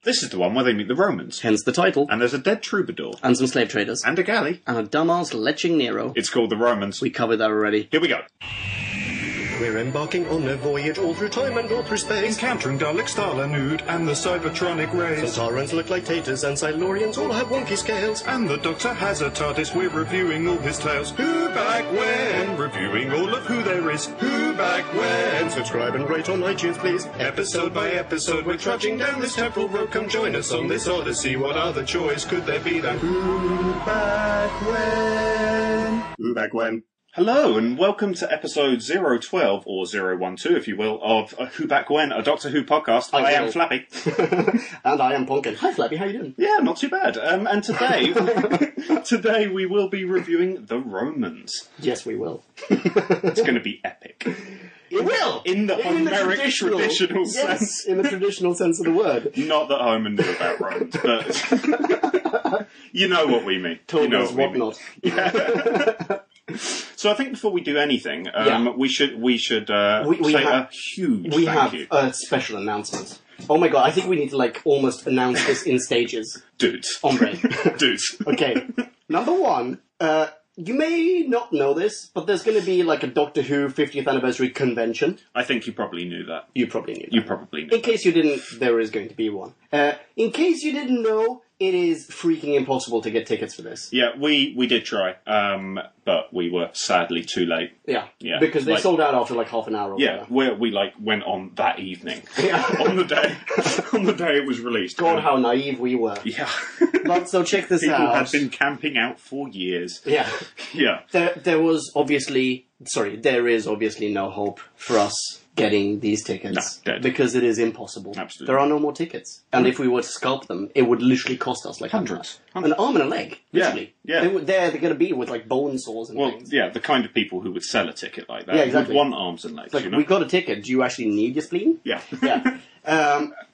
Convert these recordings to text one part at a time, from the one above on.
This is the one where they meet the Romans. Hence the title. And there's a dead troubadour. And some slave traders. And a galley. And a dumbass leching Nero. It's called the Romans. We covered that already. Here we go. We're embarking on a voyage all through time and all through space. Encountering Dalek, Starlanude, and the Cybertronic race. Centaurans look like taters, and Silurians all have wonky scales. And the Doctor has a TARDIS, we're reviewing all his tales. Who back when? Reviewing all of who there is. Who back when? Subscribe and rate on iTunes, please. Episode by episode, we're trudging down this temporal road. Come join us on this odyssey. What other choice could there be than Who back when? Who back when? Hello, and welcome to episode 012, or 012, if you will, of Who Back When, a Doctor Who podcast. I am Flappy. And I am Pumpkin. Hi, Flappy, how you doing? Yeah, not too bad. And today we will be reviewing the Romans. Yes, we will. It's going to be epic. It will! In the Homeric traditional sense. Yes, in the traditional sense of the word. Not that Homer knew about Romans, but you know what we mean. Togas, whatnot. Yeah. So I think before we do anything, we should say a huge thank you. We have a special announcement. Oh my god, I think we need to almost announce this in stages. Dudes. Hombre. Dudes. Okay. Number one, you may not know this, but there's going to be a Doctor Who 50th anniversary convention. I think you probably knew that. You probably knew that. You probably knew In case you didn't, there is going to be one. In case you didn't know, it is freaking impossible to get tickets for this. Yeah, we did try, but we were sadly too late. Yeah, yeah. Because they sold out after half an hour. Or yeah, where we went on that evening. Yeah. on the day it was released. God, how naive we were. Yeah. But so check this People out. had been camping out for years. Yeah. Yeah. There is obviously no hope for us getting these tickets. No, dead. Because it is impossible. Absolutely. There are no more tickets. And if we were to scalp them, it would literally cost us hundreds. An arm and a leg, literally. Yeah. They're going to be with bone saws and things. Yeah, the kind of people who would sell a ticket like that. Yeah, exactly. Would want arms and legs, We got a ticket. Do you actually need your spleen? Yeah. Yeah.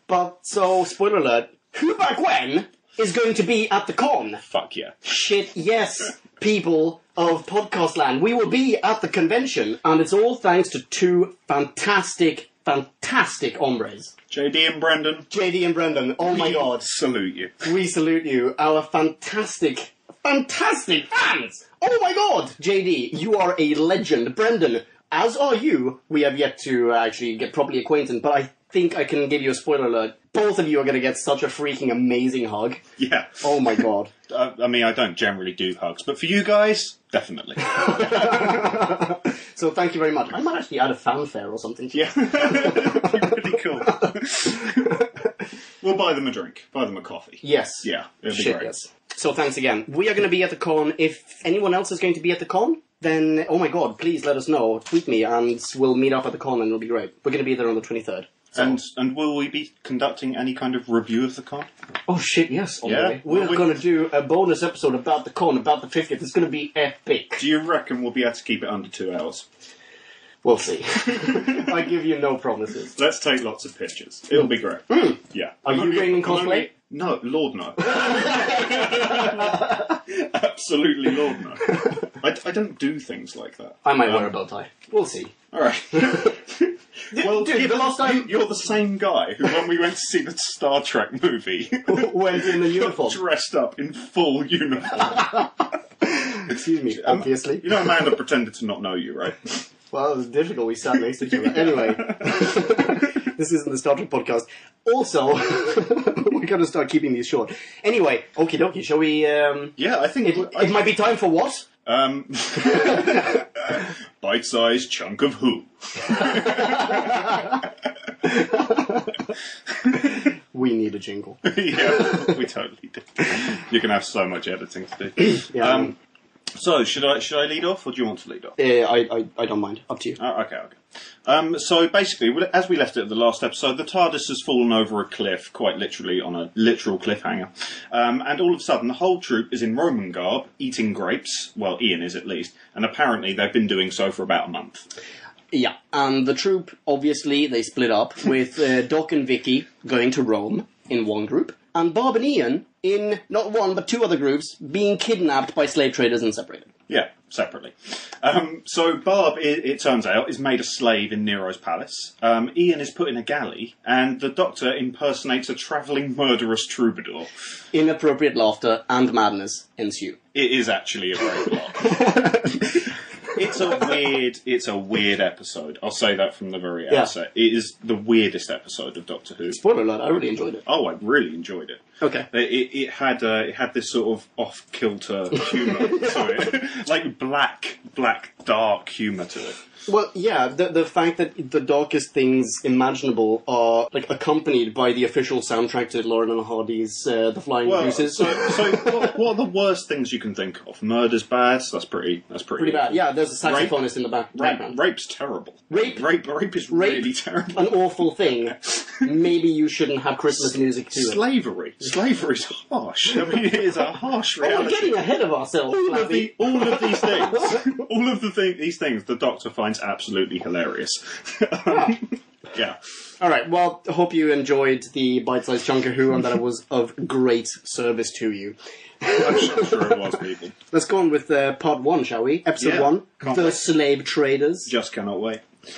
But, so, spoiler alert, Who Back When is going to be at the con. Fuck yeah. Shit, yes, people of podcast land. We will be at the convention, and it's all thanks to two fantastic hombres. JD and Brendan. JD and Brendan, oh my god. Salute you. We salute you, our fantastic fans! Oh my god! JD, you are a legend. Brendan, as are you. We have yet to actually get properly acquainted, but I think I can give you a spoiler alert. Both of you are going to get such a freaking amazing hug. Yeah. Oh my god. I mean, I don't generally do hugs, but for you guys, definitely. So thank you very much. I might actually add a fanfare or something. Yeah. Pretty cool. We'll buy them a drink. Buy them a coffee. Yes. Yeah, it'll be great. Yes. So thanks again. We are going to be at the con. If anyone else is going to be at the con, then, oh my god, please let us know. Tweet me and we'll meet up at the con and it'll be great. We're going to be there on the 23rd. So. And will we be conducting any kind of review of the con? Oh shit, yes. Yeah? We're going to do a bonus episode about the con, about the 50th. It's going to be epic. Do you reckon we'll be able to keep it under 2 hours? We'll see. I give you no promises. Let's take lots of pictures. It'll be great. Mm. Yeah. Are you going in cosplay? No, Lord no. Absolutely Lord no. I don't do things like that. I might wear a bow tie. We'll see. Alright. Well, dude, the last time... You're the same guy who, when we went to see the Star Trek movie... went in the uniform. Dressed up in full uniform. Excuse me, obviously. You know Amanda pretended to not know you, right? Well, it was difficult. We sat next to each other. Anyway, this isn't the Star Trek podcast. Also, we're going to start keeping these short. Anyway, okie dokie, shall we... Yeah, I think... It might be time for what? Bite-sized chunk of Who. We need a jingle. Yeah, we totally do. You're going to have so much editing to do. Yeah. So, should I lead off, or do you want to lead off? I don't mind. Up to you. Okay. So basically, as we left it at the last episode, the TARDIS has fallen over a cliff, quite literally on a literal cliffhanger. And all of a sudden, the whole troop is in Roman garb, eating grapes. Well, Ian is at least. And apparently they've been doing so for about a month. Yeah, and the troop, obviously, they split up, with Doc and Vicky going to Rome. in one group, and Barb and Ian in not one but two other groups being kidnapped by slave traders and separated. Yeah, separately. So Barb, it turns out, is made a slave in Nero's palace. Ian is put in a galley, and the Doctor impersonates a travelling murderous troubadour. Inappropriate laughter and madness ensue. It is actually a great plot. It's a weird episode. I'll say that from the very outset. It is the weirdest episode of Doctor Who. Spoiler alert, I really enjoyed it. Oh, I really enjoyed it. Okay. It had this sort of off-kilter humour to it. Like black, dark humour to it. Well, yeah, the fact that the darkest things imaginable are like accompanied by the official soundtrack to Laurel and Hardy's The Flying Gooses. So what are the worst things you can think of? Murder's bad. So that's pretty bad. Yeah, there's a saxophonist in the background. Rape's terrible. Rape is really terrible. An awful thing. Maybe you shouldn't have Christmas music to it. Slavery's harsh. I mean, it is a harsh reality. We're getting ahead of ourselves. All of these things, the Doctor finds absolutely hilarious. Yeah. All right. Well, I hope you enjoyed the bite-sized chunk of Who and that it was of great service to you. I'm sure it was, people. Let's go on with part 1, shall we? Episode 1, The Slave Traders. Just cannot wait. Do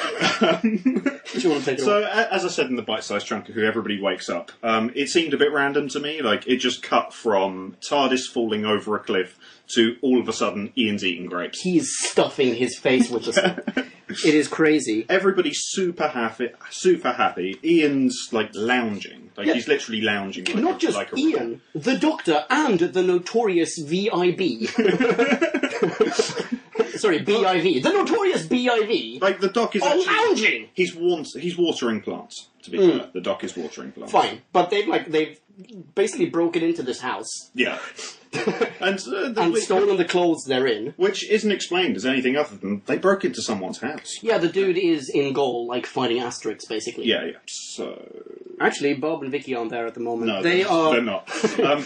you want to take it So, as I said in the bite-sized chunk of Who, everybody wakes up. It seemed a bit random to me. Like, it just cut from TARDIS falling over a cliff to, all of a sudden, Ian's eating grapes. He's stuffing his face with the stuff. It is crazy. Everybody's super happy. Ian's, like, lounging. Like, he's literally lounging. Like Not just like Ian, the Doctor and the notorious VIB. Sorry, BIV. The notorious BIV. Like, the Doc is are actually... lounging! He's watering plants, to be fair. The Doc is watering plants. Fine, but they've basically broken into this house. Yeah. And stolen the clothes they're in. Which isn't explained as anything other than they broke into someone's house. Yeah, the dude is in goal, like fighting Asterix, basically. Yeah. So... Actually, Bob and Vicky aren't there at the moment. No, they're not.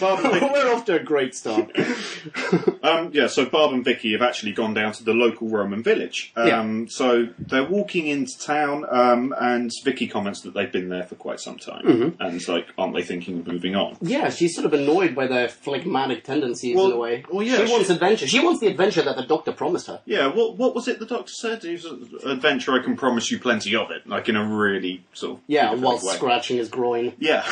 Barb and Vicky... We're off to a great start. So Barb and Vicky have actually gone down to the local Roman village. So they're walking into town, and Vicky comments that they've been there for quite some time. Mm-hmm. And it's like, aren't they thinking of moving on? Yeah, she's sort of annoyed by their phlegmatic tendencies in a way. Well, yeah, she wants adventure. She wants the adventure that the Doctor promised her. Yeah, what was it the Doctor said? He was, adventure, I can promise you plenty of it. Like, in a really sort of... Yeah, while scratching his groin. Yeah.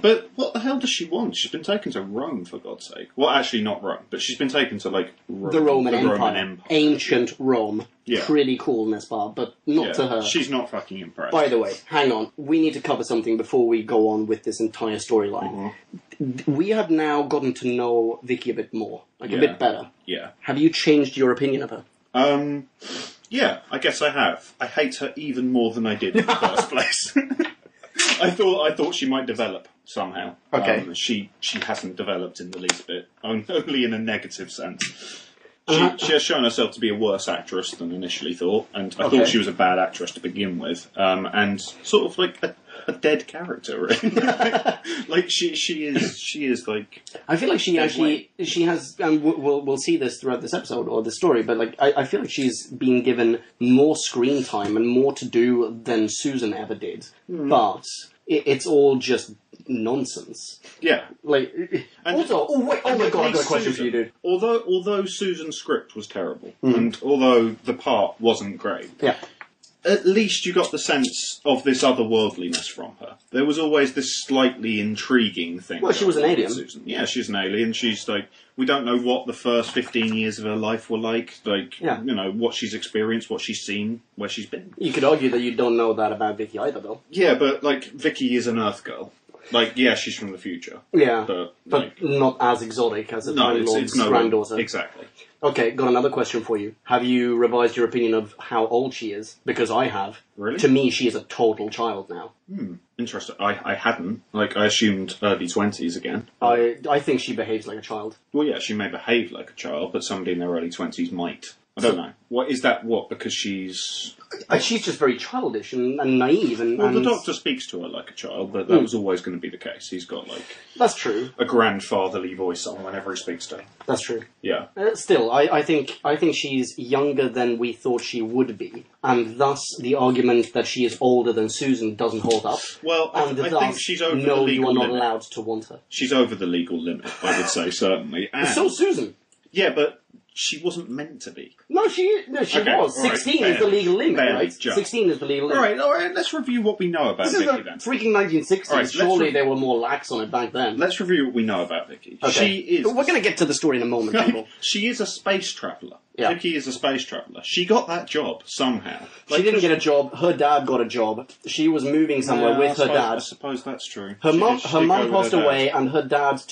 But what the hell does she want? She's been taken to Rome, for God's sake. Well, actually not Rome, but she's been taken to, like, Rome, the Roman Empire. Roman Empire. Ancient Rome. Yeah. Pretty cool, Nespar, but not to her. She's not fucking impressed. By the way, hang on. We need to cover something before we go on with this entire storyline. We have now gotten to know Vicky a bit more. Like, a bit better. Yeah. Have you changed your opinion of her? Yeah, I guess I have. I hate her even more than I did in the first place. I thought she might develop somehow. Okay. She hasn't developed in the least bit. Only in a negative sense. She has shown herself to be a worse actress than initially thought, and I thought she was a bad actress to begin with, and sort of like a dead character. Right? Like she is like. I feel like she has, and we'll see this throughout this episode or the story, but like I feel like she's been given more screen time and more to do than Susan ever did, but it's all just nonsense. Yeah. Like, and also, oh my god, I've got a question for you, dude. Although Susan's script was terrible, and although the part wasn't great, at least you got the sense of this otherworldliness from her. There was always this slightly intriguing thing. Well, she was an alien. Susan. Yeah, she's an alien. She's like, we don't know what the first 15 years of her life were like. Like, you know, what she's experienced, what she's seen, where she's been. You could argue that you don't know that about Vicky either, though. Yeah, but, like, Vicky is an Earth girl. Like, yeah, she's from the future. Yeah, but like, not as exotic as a Time Lord's granddaughter. Exactly. Okay, got another question for you. Have you revised your opinion of how old she is? Because I have. Really? To me, she is a total child now. Interesting. I hadn't. Like, I assumed early 20s again. I think she behaves like a child. Well, yeah, she may behave like a child, but somebody in their early 20s might. I don't know. What is that? What? Because she's She's just very childish and naive. Well, the Doctor speaks to her like a child, but that was always going to be the case. He's got, like... That's true. A grandfatherly voice on whenever he speaks to her. That's true. Yeah. Still, I think she's younger than we thought she would be, and thus the argument that she is older than Susan doesn't hold up. Well, I think she's over the legal limit. No, you are not allowed to want her. She's over the legal limit, I would say, certainly. And so Susan. Yeah, but she wasn't meant to be. No, she was. 16 is the legal limit, right? Jump. 16 is the legal limit. All right, let's review what we know about Vicky then. Freaking 1960s. Right, surely they were more lax on it back then. Let's review what we know about Vicky. Okay. We're going to get to the story in a moment, people. She is a space traveller. Yeah. Vicky is a space traveller. She got that job somehow. She didn't get a job. Her dad got a job. She was moving somewhere with her dad. I suppose that's true. Her mum passed away, and her dad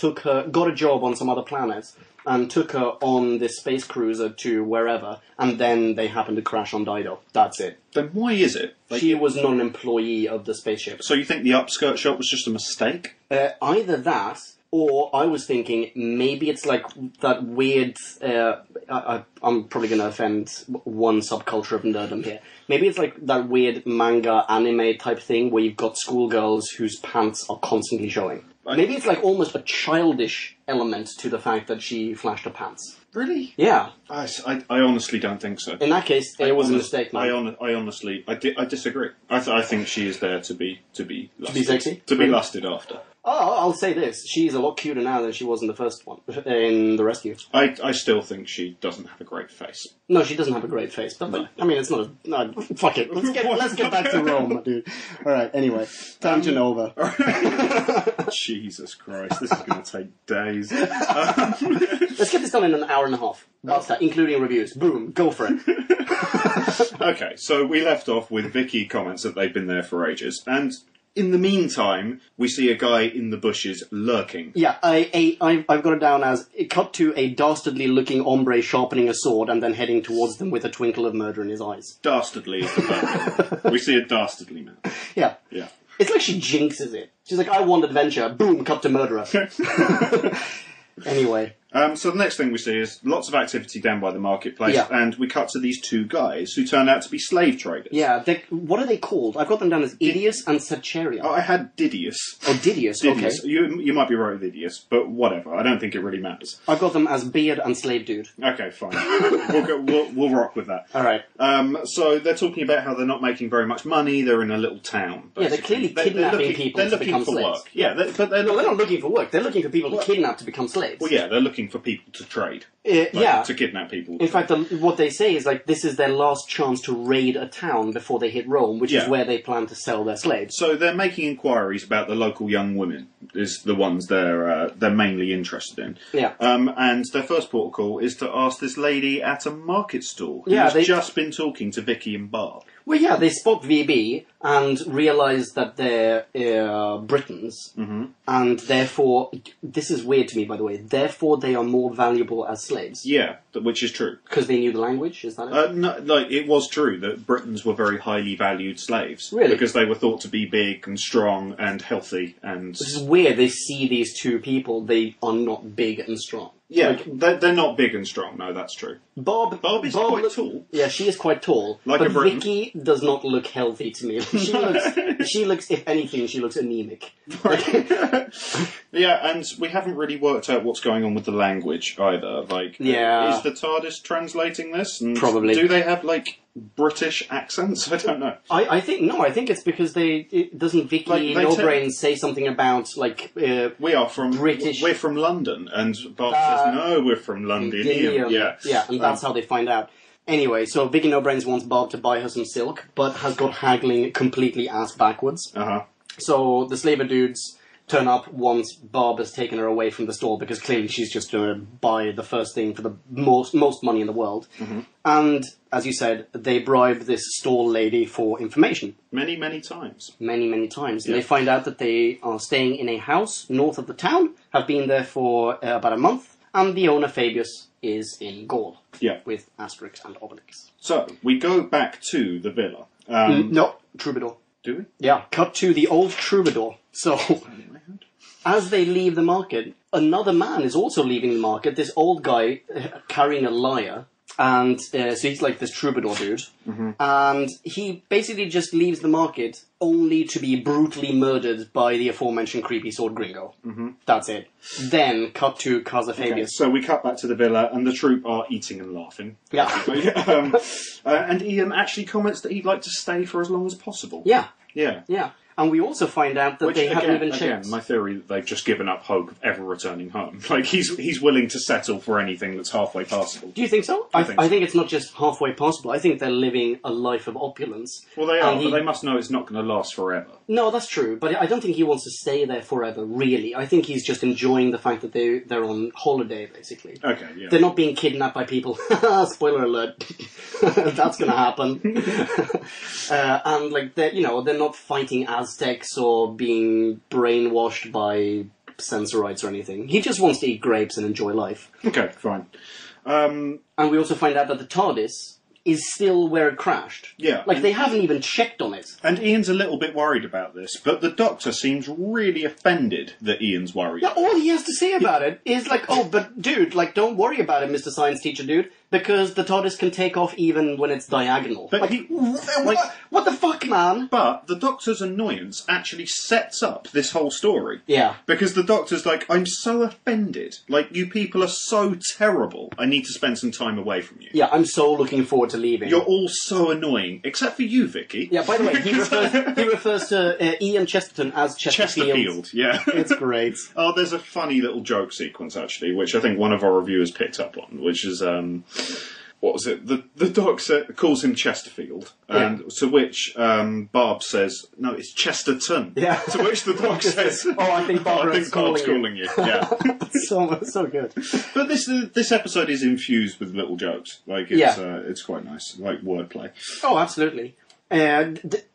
got a job on some other planet, and took her on this space cruiser to wherever, and then they happened to crash on Dido. That's it. Then why is it? She was not an employee of the spaceship. So you think the upskirt shot was just a mistake? Either that, or I was thinking maybe it's like that weird... I'm probably going to offend one subculture of nerdom here. Maybe it's like that weird manga anime type thing where you've got schoolgirls whose pants are constantly showing. Maybe it's like almost a childish element to the fact that she flashed her pants. Really? Yeah. I honestly don't think so. In that case, it was a mistake, man. I honestly disagree. I think she is there to be lusted. To be sexy? To be lusted after. Oh, I'll say this. She's a lot cuter now than she was in the first one, in The Rescue. I still think she doesn't have a great face. No, she doesn't have a great face. But I mean, it's not a... No, fuck it. Let's get back to Rome, dude. Alright, anyway. Tangent over. Jesus Christ, this is going to take days. Let's get this done in an hour and a half. Basta, including reviews. Boom, go for it. Okay, so we left off with Vicky comments that they've been there for ages, and in the meantime, we see a guy in the bushes lurking. Yeah, I've got it down as it cut to a dastardly looking hombre sharpening a sword and then heading towards them with a twinkle of murder in his eyes. Dastardly is the word. We see a dastardly man. Yeah. Yeah. It's like she jinxes it. She's like, I want adventure. Boom, cut to murderer. Anyway. So the next thing we see is lots of activity down by the marketplace, and we cut to these two guys who turn out to be slave traders. Yeah, what are they called? I've got them down as Idius and Sacheria. Oh, I had Didius. Oh, Didius, okay. You might be right with Idius, but whatever. I don't think it really matters. I've got them as Beard and Slave Dude. Okay, fine. We'll rock with that. All right. So they're talking about how they're not making very much money. They're in a little town. Basically. Yeah, they're clearly kidnapping people to become slaves. Work. Yeah, they're they're not looking for work. They're looking for people to kidnap to become slaves. Well, yeah, they're looking for people to trade. To kidnap people. In fact, what they say is like this is their last chance to raid a town before they hit Rome, which is where they plan to sell their slaves. So they're making inquiries about the local young women. Is the ones they're mainly interested in. Yeah. And their first port of call is to ask this lady at a market stall who's just been talking to Vicky and Barb. Well, yeah, they spot VB and realise that they're Britons, and therefore, this is weird to me, by the way, therefore they are more valuable as slaves. Yeah, which is true. Because they knew the language, is that it? No, like, it was true that Britons were very highly valued slaves. Really? Because they were thought to be big and strong and healthy and... Which is weird, they see these two people, they are not big and strong. Yeah, they're not big and strong, no, that's true. Barb is quite tall. Yeah, she is quite tall. Like but a Briton. Vicky does not look healthy to me. She looks, if anything, she looks anemic. Yeah, and we haven't really worked out what's going on with the language either. Like, is the TARDIS translating this? And probably. Do they have, like, British accents? I don't know. I think it's because doesn't Vicky No Brains say something about, like, we are from British... We're from London, and Barb says, no, we're from Londinium. Yeah, and that's how they find out. Anyway, so Vicky No Brains wants Barb to buy her some silk, but has got haggling completely ass backwards. So the slaver dudes turn up once Barb has taken her away from the store, because clearly she's just going to buy the first thing for the most money in the world. And, as you said, they bribe this stall lady for information. Many, many times. Many, many times. And they find out that they are staying in a house north of the town, have been there for about a month, and the owner, Fabius, is in Gaul. Yeah. With Asterix and Obelix. So, we go back to the villa. No, Troubadour. Do we? Yeah, cut to the old Troubadour. So, as they leave the market, another man is also leaving the market. This old guy carrying a lyre, And so he's like this troubadour dude. And he basically just leaves the market only to be brutally murdered by the aforementioned creepy sword gringo. That's it. Then cut to Casa Okay, Fabius. so we cut back to the villa, and the troupe are eating and laughing. Yeah. And Ian actually comments that he'd like to stay for as long as possible. Yeah. Yeah. Yeah. And we also find out that they haven't even checked. Again, my theory that they've just given up hope of ever returning home. Like, he's willing to settle for anything that's halfway passable. Do you think so? I I think it's not just halfway possible. I think they're living a life of opulence. Well, they are, And but they must know it's not going to last forever. No, that's true. But I don't think he wants to stay there forever, really. I think he's just enjoying the fact that they're on holiday, basically. Okay, yeah. They're not being kidnapped by people. Spoiler alert. That's going to happen. And, like, they're not fighting Aztecs or being brainwashed by Sensorites or anything. He just wants to eat grapes and enjoy life. Okay, fine. And we also find out that the TARDIS is still where it crashed. Yeah. Like, they haven't even checked on it. And Ian's a little bit worried about this, but the Doctor seems really offended that Ian's worried. Yeah, all he has to say about it is like, oh, but dude, like, don't worry about it, Mr. Science Teacher dude, because the TARDIS can take off even when it's diagonal. But like, what the fuck, man? But the Doctor's annoyance actually sets up this whole story. Yeah. Because the Doctor's like, I'm so offended. Like, you people are so terrible. I need to spend some time away from you. Yeah, I'm so looking forward to leaving. You're all so annoying, except for you, Vicky. Yeah, by the way, he refers to Ian Chesterton as Chesterfield. Chesterfield, yeah. It's great. Oh, there's a funny little joke sequence, actually, which I think one of our reviewers picked up on, which is, what was it? The Doctor calls him Chesterfield, and to which Barb says, no, it's Chesterton. Yeah. To which the Doctor says, oh, I think Barb's calling you. Yeah. so good. But this episode is infused with little jokes. Like, it's quite nice. Like, wordplay. Oh, absolutely.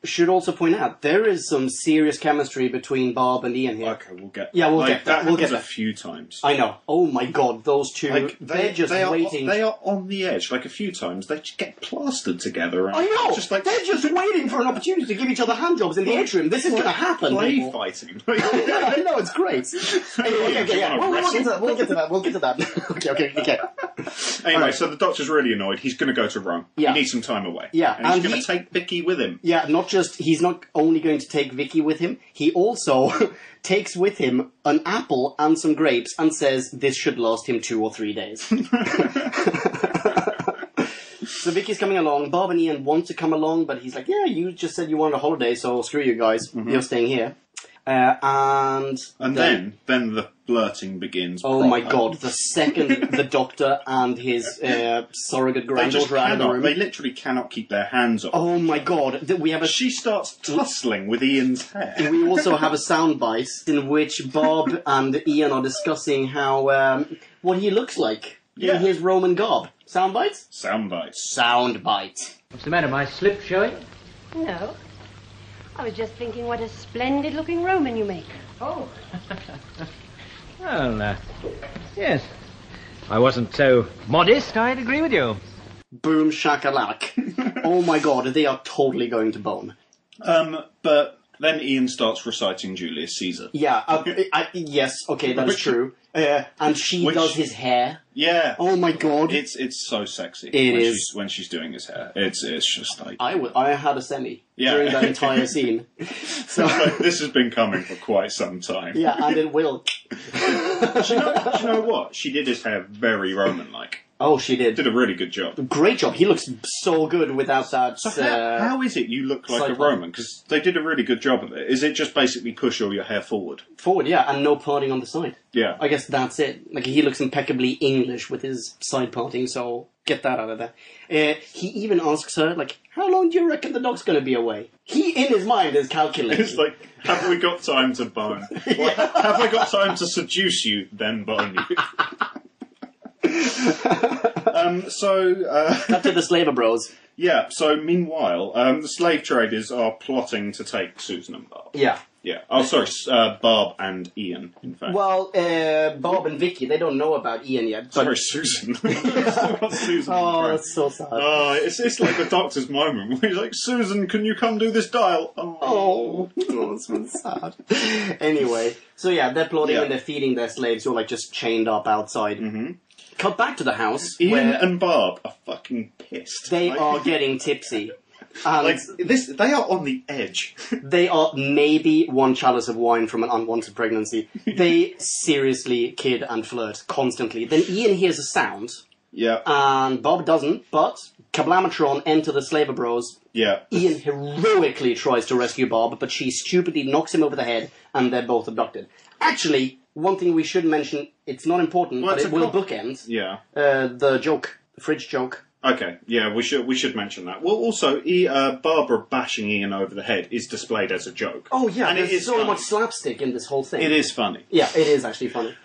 Should also point out, there is some serious chemistry between Barb and Ian here. Okay, we'll get Yeah, we'll get that. We'll get a that. few times. I know. Oh my god, those two, Like, they're just waiting. They are on the edge. Like, a few times, they just get plastered together. And I know! Just like, they're just waiting for an opportunity to give each other handjobs in the atrium. This is going to happen. play people. fighting. I know, it's great. Anyway, okay, yeah. wanna We'll get to that. okay. Anyway, Alright. so the Doctor's really annoyed. He's going to go to Rome. Yeah. He needs some time away. Yeah, And he's and going he- to take Vicky with him. Yeah, he's not only going to take Vicky with him, he also takes with him an apple and some grapes and says this should last him 2 or 3 days. So Vicky's coming along. Bob and Ian want to come along, but he's like, yeah, you just said you wanted a holiday, so screw you guys. You're staying here. And then the flirting begins. oh proper. my god, the second the Doctor and his surrogate They just granddaughter are in the cannot. room. They literally cannot keep their hands off. Oh my god, we have a She starts tussling with Ian's hair. we also have a soundbite in which Bob and Ian are discussing how what he looks like Yeah. in his Roman garb. Soundbite? Soundbites. Soundbite. What's the matter, my slip showing? No. I was just thinking what a splendid-looking Roman you make. Oh. Well, yes. I wasn't so modest, I'd agree with you. Boom shakalak. Oh my god, they are totally going to bone. But then Ian starts reciting Julius Caesar. Yeah, yes, okay, that is true. And she does his hair. Yeah. Oh my god. It's so sexy. It when is. when she's doing his hair. It's just like I had a semi Yeah. during that entire scene. So like, this has been coming for quite some time. yeah, and it will. Do you know what? She did his hair very Roman-like. Oh, she did. Did a really good job. Great job. He looks so good without that. So how is it you look like a side part. Roman? Because they did a really good job of it. Is it just basically push all your hair forward? Forward, yeah, and no parting on the side. Yeah. I guess that's it. Like, he looks impeccably English with his side parting, so get that out of there. He even asks her, like, how long do you reckon the dog's going to be away? He, in his mind, is calculating. It's like, have we got time to bone? Well, have I got time to seduce you, then bone you? Back to the slaver bros. Yeah, so meanwhile, the slave traders are plotting to take Susan and Barb. Yeah. Yeah. Oh, sorry, Barb and Ian, in fact. Well, Bob and Vicky, they don't know about Ian yet. But... Sorry, Susan. Still got Susan. Oh, that's so sad. Oh, it's like the Doctor's moment where he's like, Susan, can you come do this dial? Oh, that's so sad. Anyway, so yeah, they're plotting and they're feeding their slaves who are like just chained up outside. Mm-hmm. Cut back to the house. Ian and Barb are fucking pissed. They are getting tipsy. And they are on the edge. They are maybe one chalice of wine from an unwanted pregnancy. They seriously kid and flirt constantly. Then Ian hears a sound. Yeah. And Bob doesn't, but Kablamatron enter the Slaver Bros. Yeah. Ian heroically tries to rescue Bob, but she stupidly knocks him over the head, and they're both abducted. Actually, one thing we should mention, it's not important, but it will bookend. Yeah. The joke, the fridge joke. Okay, yeah, we should mention that. Well, also, Barbara bashing Ian over the head is displayed as a joke. Oh yeah, and there's it is so funny. much slapstick in this whole thing. It is funny. Yeah, it is actually funny.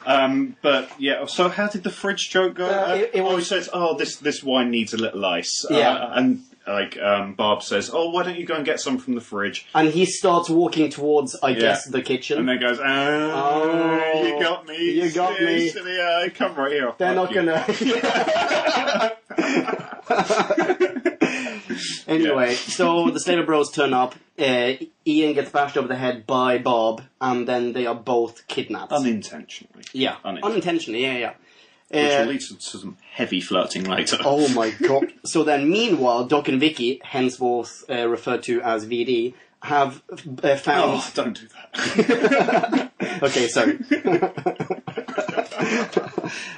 But yeah, so how did the fridge joke go? He says, this wine needs a little ice. Yeah. And Barb says, why don't you go and get some from the fridge? And he starts walking towards, I guess, the kitchen. And then goes, you got me. You got me. Silly, come right here. They're not gonna... Anyway, so the Slaver Bros turn up, Ian gets bashed over the head by Bob, and then they are both kidnapped. Unintentionally. Yeah, unintentionally, yeah. Which will lead to some heavy flirting later. Oh my god. So then, meanwhile, Doc and Vicky, henceforth referred to as VD, have found... Oh, don't do that. Okay, sorry.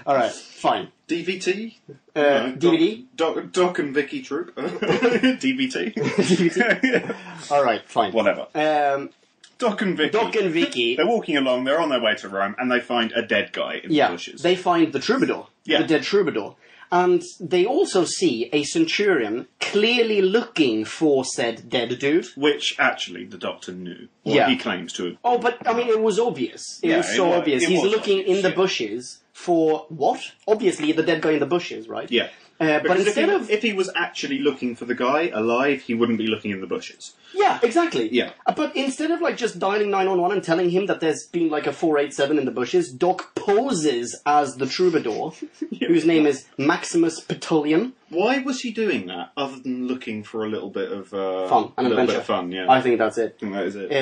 Alright, fine. DVT? DVD? Doc and Vicky Troop? DVT? DVD? Alright, fine. Whatever. Doc and Vicky. They're walking along, they're on their way to Rome, and they find a dead guy in the bushes. They find the troubadour. Yeah. The dead troubadour. And they also see a centurion clearly looking for said dead dude. Which, actually, the Doctor knew. Or he claims to have. Oh, but, I mean, it was obvious. It was so obvious. He's looking in the bushes for what? Obviously, the dead guy in the bushes, right? Yeah. But instead if he was actually looking for the guy alive, he wouldn't be looking in the bushes. Yeah, exactly. Yeah. But instead of just dialing 911 and telling him that there's been a 487 in the bushes, Doc poses as the troubadour, whose name is Maximus Petulian. Why was he doing that, other than looking for a little bit of fun and adventure? Bit of fun, yeah. I think that's it. I think that is it.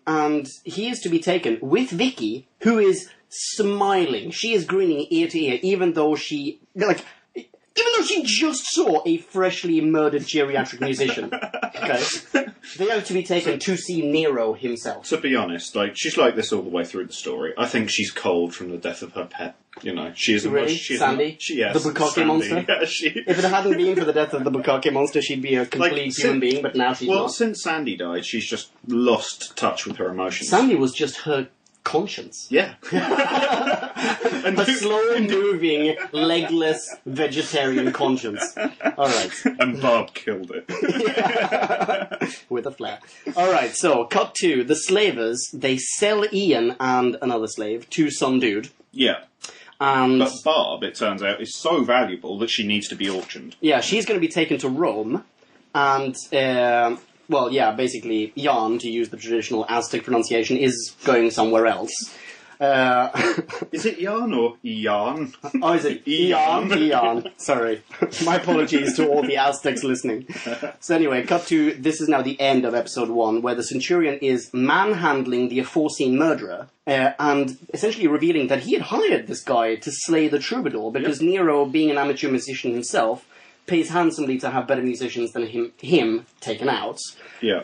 And he is to be taken with Vicky, who is smiling. She is grinning ear to ear, even though she just saw a freshly murdered geriatric musician. Okay? They are to be taken to see Nero himself. To be honest, she's like this all the way through the story. I think she's cold from the death of her pet. She is really? Sandy? Yes, the Bukake monster? Yeah, If it hadn't been for the death of the Bukake monster, she'd be a complete human being, but now she's not. Well, since Sandy died, she's just lost touch with her emotions. Sandy was just her conscience. Yeah. A slow-moving, legless, vegetarian conscience. Alright. And Bob killed it. With a flare. Alright, so, cut to the slavers. They sell Ian and another slave to some dude. Yeah. But Barb, it turns out, is so valuable that she needs to be auctioned. Yeah, she's going to be taken to Rome, and... basically, Jan, to use the traditional Aztec pronunciation, is going somewhere else. Is it Jan or Ian? Oh, is it Ian? Ian. Sorry. My apologies to all the Aztecs listening. So anyway, cut to, this is now the end of episode 1, where the Centurion is manhandling the aforeseen murderer, and essentially revealing that he had hired this guy to slay the troubadour, because Nero, being an amateur musician himself, pays handsomely to have better musicians than him taken out. Yeah.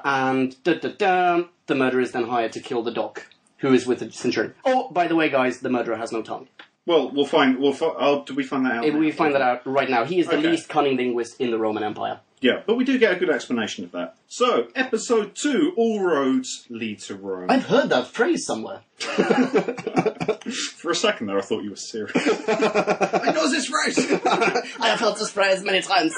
And the murderer is then hired to kill the doc, who is with the centurion. Oh, by the way, guys, the murderer has no tongue. Well, we'll find. Do we find that out? We find that out right now. He is the least cunning linguist in the Roman Empire. Yeah, but we do get a good explanation of that. So, episode 2, all roads lead to Rome. I've heard that phrase somewhere. For a second there, I thought you were serious. I know this phrase. I have heard this phrase many times.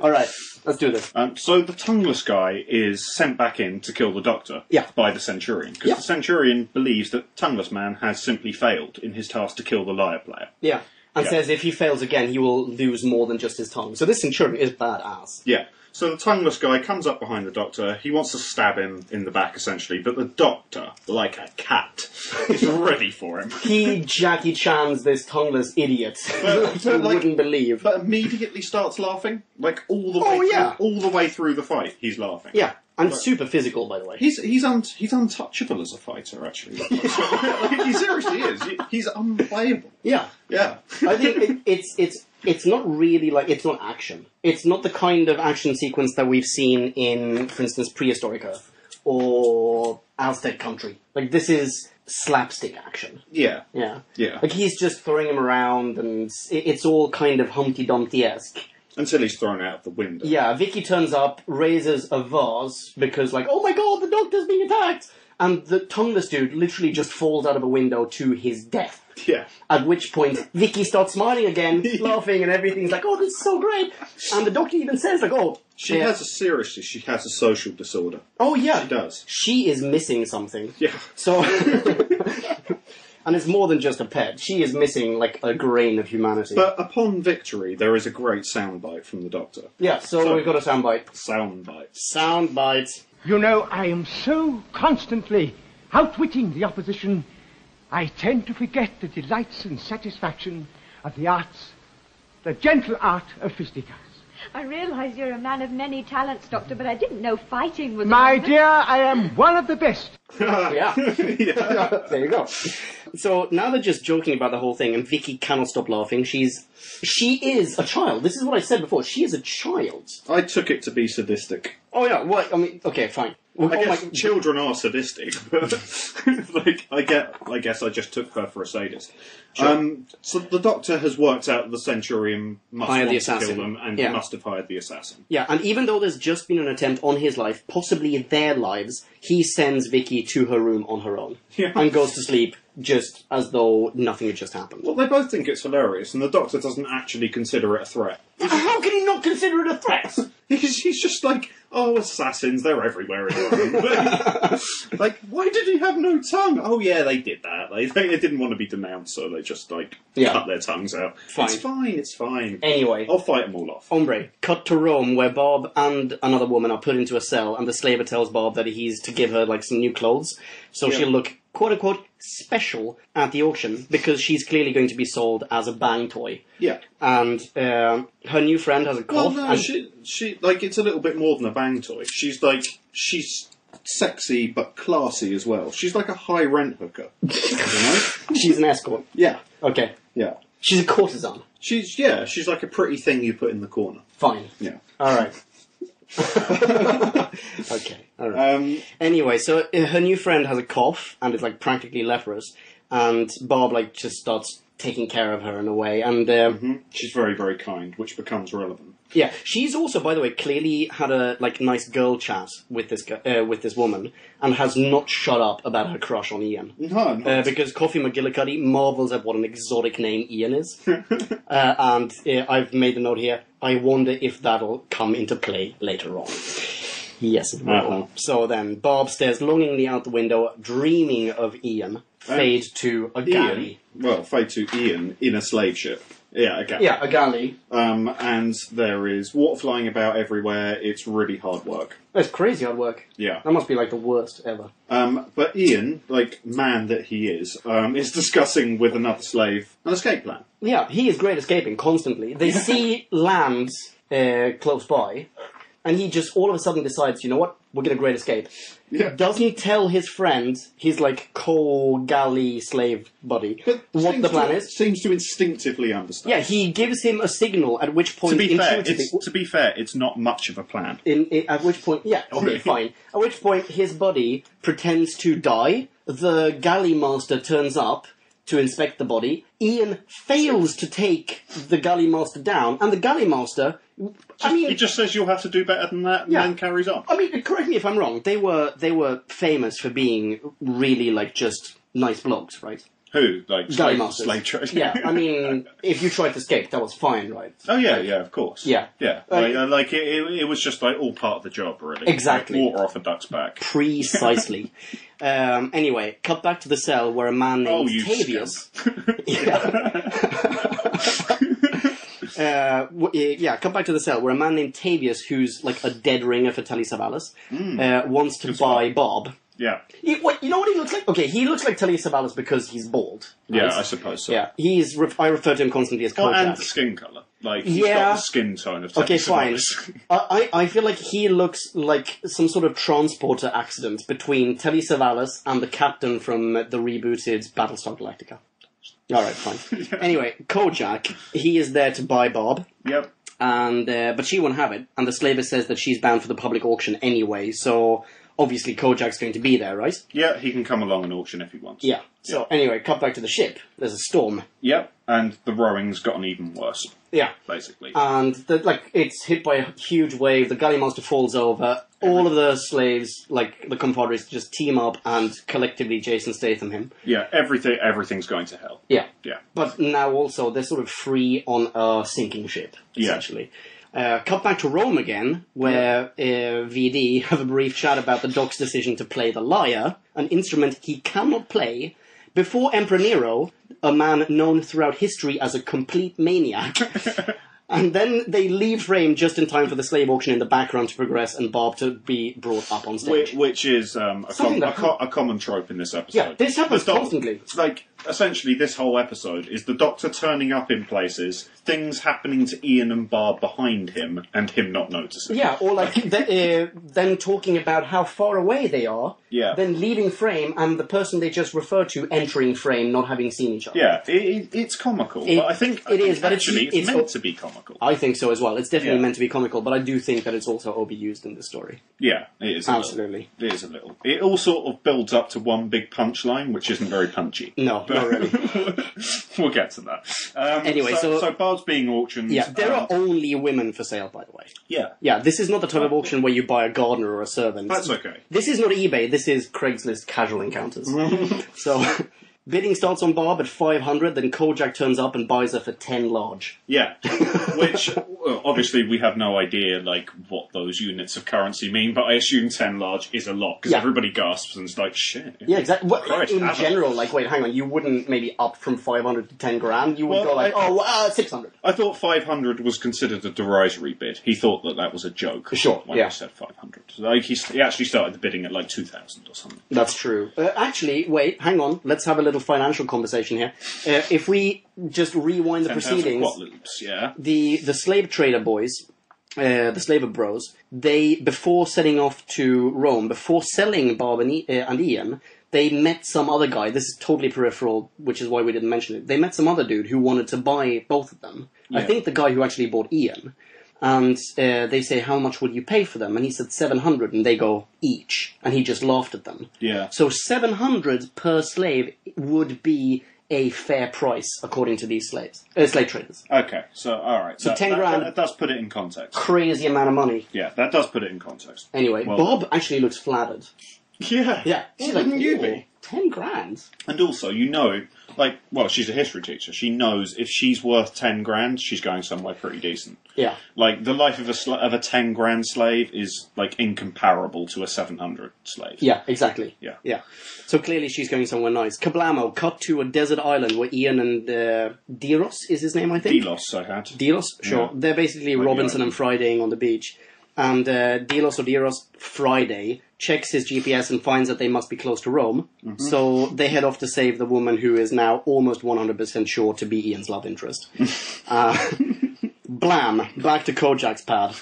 All right, let's do this. So the tongueless guy is sent back in to kill the doctor by the centurion, because the centurion believes that tongueless man has simply failed in his task to kill the lyre player. Yeah. And says if he fails again, he will lose more than just his tongue. So this centurion is badass. Yeah. So the tongueless guy comes up behind the Doctor. He wants to stab him in the back, essentially. But the Doctor, like a cat, is ready for him. He Jackie Chan's this tongueless idiot. But, You wouldn't believe. But immediately starts laughing. Like, all the way all the way through the fight, he's laughing. Yeah, and super physical, by the way. He's untouchable as a fighter, actually. Like, he seriously is. He's unplayable. Yeah. Yeah. I think it's not really like, it's not action. It's not the kind of action sequence that we've seen in, for instance, Prehistoric Earth or Aztec Country. Like, this is slapstick action. Yeah. Yeah. Yeah. Like, he's just throwing him around and it's all kind of Humpty Dumpty-esque. Until he's thrown out the window. Yeah, Vicky turns up, raises a vase, because like, oh my god, the Doctor's being attacked! And the tongueless dude literally just falls out of a window to his death. Yeah. At which point, Vicky starts smiling again, laughing, and everything's like, oh, this is so great! And the Doctor even says, like, oh... She has a social disorder. Oh, yeah. She does. She is missing something. Yeah. So... And it's more than just a pet. She is missing, like, a grain of humanity. But upon victory, there is a great soundbite from the Doctor. Yeah, so we've got a soundbite. Soundbite. Soundbite. You know, I am so constantly outwitting the opposition, I tend to forget the delights and satisfaction of the arts, the gentle art of fisticuffs. I realise you're a man of many talents, Doctor, but I didn't know fighting was... My dear, I am one of the best. Yeah. There you go. So now they're just joking about the whole thing, and Vicky cannot stop laughing. She is a child. This is what I said before. She is a child. I took it to be sadistic. Oh yeah. What? I mean, okay, fine. I guess children are sadistic, but like I guess I just took her for a sadist. Sure. So the Doctor has worked out the Centurion must want to kill them, and he must have hired the assassin. Yeah, and even though there's just been an attempt on his life, possibly their lives, he sends Vicky to her room on her own and goes to sleep just as though nothing had just happened. Well, they both think it's hilarious, and the Doctor doesn't actually consider it a threat. How can he not consider it a threat? He's just like, oh, assassins, they're everywhere in Rome. Like, why did he have no tongue? Oh, yeah, they did that. They didn't want to be denounced, so they just, like, cut their tongues out. Fine. It's fine. Anyway. I'll fight them all off. Hombre, cut to Rome, where Bob and another woman are put into a cell, and the slaver tells Bob that he's to give her, like, some new clothes, so she'll look, quote-unquote, special at the auction, because she's clearly going to be sold as a bang toy. Yeah. And her new friend has a cough. Well, no, she like, it's a little bit more than a bang toy. She's sexy but classy as well. She's like a high-rent hooker. You know? She's an escort. Yeah. Okay. Yeah. She's a courtesan. She's like a pretty thing you put in the corner. Fine. Yeah. Alright. Okay. Alright. Anyway, so her new friend has a cough, and is, like, practically leprous, and Bob, like, just starts taking care of her in a way, and she's very, very kind, which becomes relevant. Yeah, she's also, by the way, clearly had a nice girl chat with this woman, and has not shut up about her crush on Ian. No, not. Because Coffee McGillicuddy marvels at what an exotic name Ian is, and I've made a note here. I wonder if that'll come into play later on. Yes, it will. So then, Bob stares longingly out the window, dreaming of Ian. Fade to a galley. Fade to Ian in a slave ship. Yeah, a galley. Yeah, a galley. And there is water flying about everywhere. It's really hard work. It's crazy hard work. Yeah. That must be like the worst ever. But Ian, like man that he is discussing with another slave an escape plan. Yeah, he is great escaping constantly. They see land close by, and he just all of a sudden decides, you know what, we're going to great escape. Yeah. Doesn't tell his friend, his like co-galley slave buddy, what the plan is. Seems to instinctively understand. Yeah, he gives him a signal, at which point... To be fair, it's not much of a plan. At which point, yeah, okay, fine. At which point, his buddy pretends to die. The galley master turns up to inspect the body. Ian fails to take the galley master down, and the galley master... he just says you'll have to do better than that, and then carries on. I mean, correct me if I'm wrong. They were famous for being really, like, just nice blokes, right? Who? Like, galley masters. Slave trade? Yeah, I mean, if you tried to escape, that was fine, right? Oh, yeah, of course. Yeah. Yeah. It was just, like, all part of the job, really. Exactly. Like, water off a duck's back. Precisely. Anyway, cut back to the cell where a man named Tavius... Come back to the cell where a man named Tavius, who's like a dead ringer for Telly Savalas, wants to buy Bob. Yeah. You know what he looks like? Okay, he looks like Telly Savalas because he's bald. Right? Yeah, I suppose so. Yeah, I refer to him constantly as Kojak. And the skin colour. Like, he's got the skin tone of Telly Okay, fine. Savalas. I feel like he looks like some sort of transporter accident between Telly Savalas and the captain from the rebooted Battlestar Galactica. Alright, fine. Anyway, Kojak, he is there to buy Bob. Yep. And but she won't have it. And the slaver says that she's bound for the public auction anyway, so obviously Kojak's going to be there, right? Yeah, he can come along and auction if he wants. Yeah. So anyway, cut back to the ship. There's a storm. Yep, and the rowing's gotten even worse. Yeah. Basically. And it's hit by a huge wave, the galley monster falls over, all of the slaves, like the compadres, just team up and collectively Jason Statham him. Yeah, everything's going to hell. Yeah. Yeah. But now also they're sort of free on a sinking ship, essentially. Cut back to Rome again, where VD have a brief chat about the Doc's decision to play the lyre, an instrument he cannot play, before Emperor Nero, a man known throughout history as a complete maniac. And then they leave frame just in time for the slave auction in the background to progress and Bob to be brought up on stage. Which is a common trope in this episode. Yeah, this happens constantly. Like, essentially, this whole episode is the Doctor turning up in places, things happening to Ian and Barb behind him, and him not noticing. Yeah, or like them talking about how far away they are, then leaving frame, and the person they just referred to entering frame, not having seen each other. Yeah, it's comical, but I think it's meant to be comical. I think so as well. It's definitely meant to be comical, but I do think that it's also overused in this story. Yeah, it is. Absolutely. It is a little. It all sort of builds up to one big punchline, which isn't very punchy. No, not really. We'll get to that. Anyway, so Barb's being auctioned. Yeah, there are only women for sale, by the way. Yeah. Yeah, this is not the type of auction where you buy a gardener or a servant. That's okay. This is not eBay, this is Craigslist casual encounters. So, bidding starts on Barb at 500, then Kojak turns up and buys her for 10 large. Yeah. Which, obviously, we have no idea, like, what those units of currency mean, but I assume 10 large is a lot, because everybody gasps and it's like, shit. Yeah, exactly. Well, Christ, in general, like, wait, hang on, you wouldn't maybe up from 500 to 10 grand, you would go like, 600. I thought 500 was considered a derisory bid. He thought that was a joke. Sure, when he said 500. So, like, he actually started the bidding at like 2,000 or something. That's true. Actually, wait, hang on, let's have a little financial conversation here. If we just rewind the proceedings, loops, yeah. The slave trader boys, the slaver bros, they, before setting off to Rome, before selling Barb and Ian, they met some other guy. This is totally peripheral, which is why we didn't mention it. They met some other dude who wanted to buy both of them. Yeah. I think the guy who actually bought Ian. And they say, how much would you pay for them? And he said 700, and they go, each. And he just laughed at them. Yeah. So 700 per slave would be a fair price, according to these slave traders. Okay, so, alright. So 10 grand... That does put it in context. Crazy amount of money. Yeah, that does put it in context. Anyway, Bob actually looks flattered. Yeah. Yeah. She's like, you be? 10 grand? And also, she's a history teacher. She knows if she's worth 10 grand, she's going somewhere pretty decent. Yeah. Like, the life of a 10 grand slave is, like, incomparable to a 700 slave. Yeah, exactly. Yeah. So clearly she's going somewhere nice. Kablamo, cut to a desert island where Ian and Delos is his name, I think? Delos, I had. Delos, sure. Yeah. They're basically Robinson and Fridaying on the beach. And Delos or Deros, Friday, checks his GPS and finds that they must be close to Rome. Mm-hmm. So they head off to save the woman who is now almost 100% sure to be Ian's love interest. Blam! Back to Kojak's pad.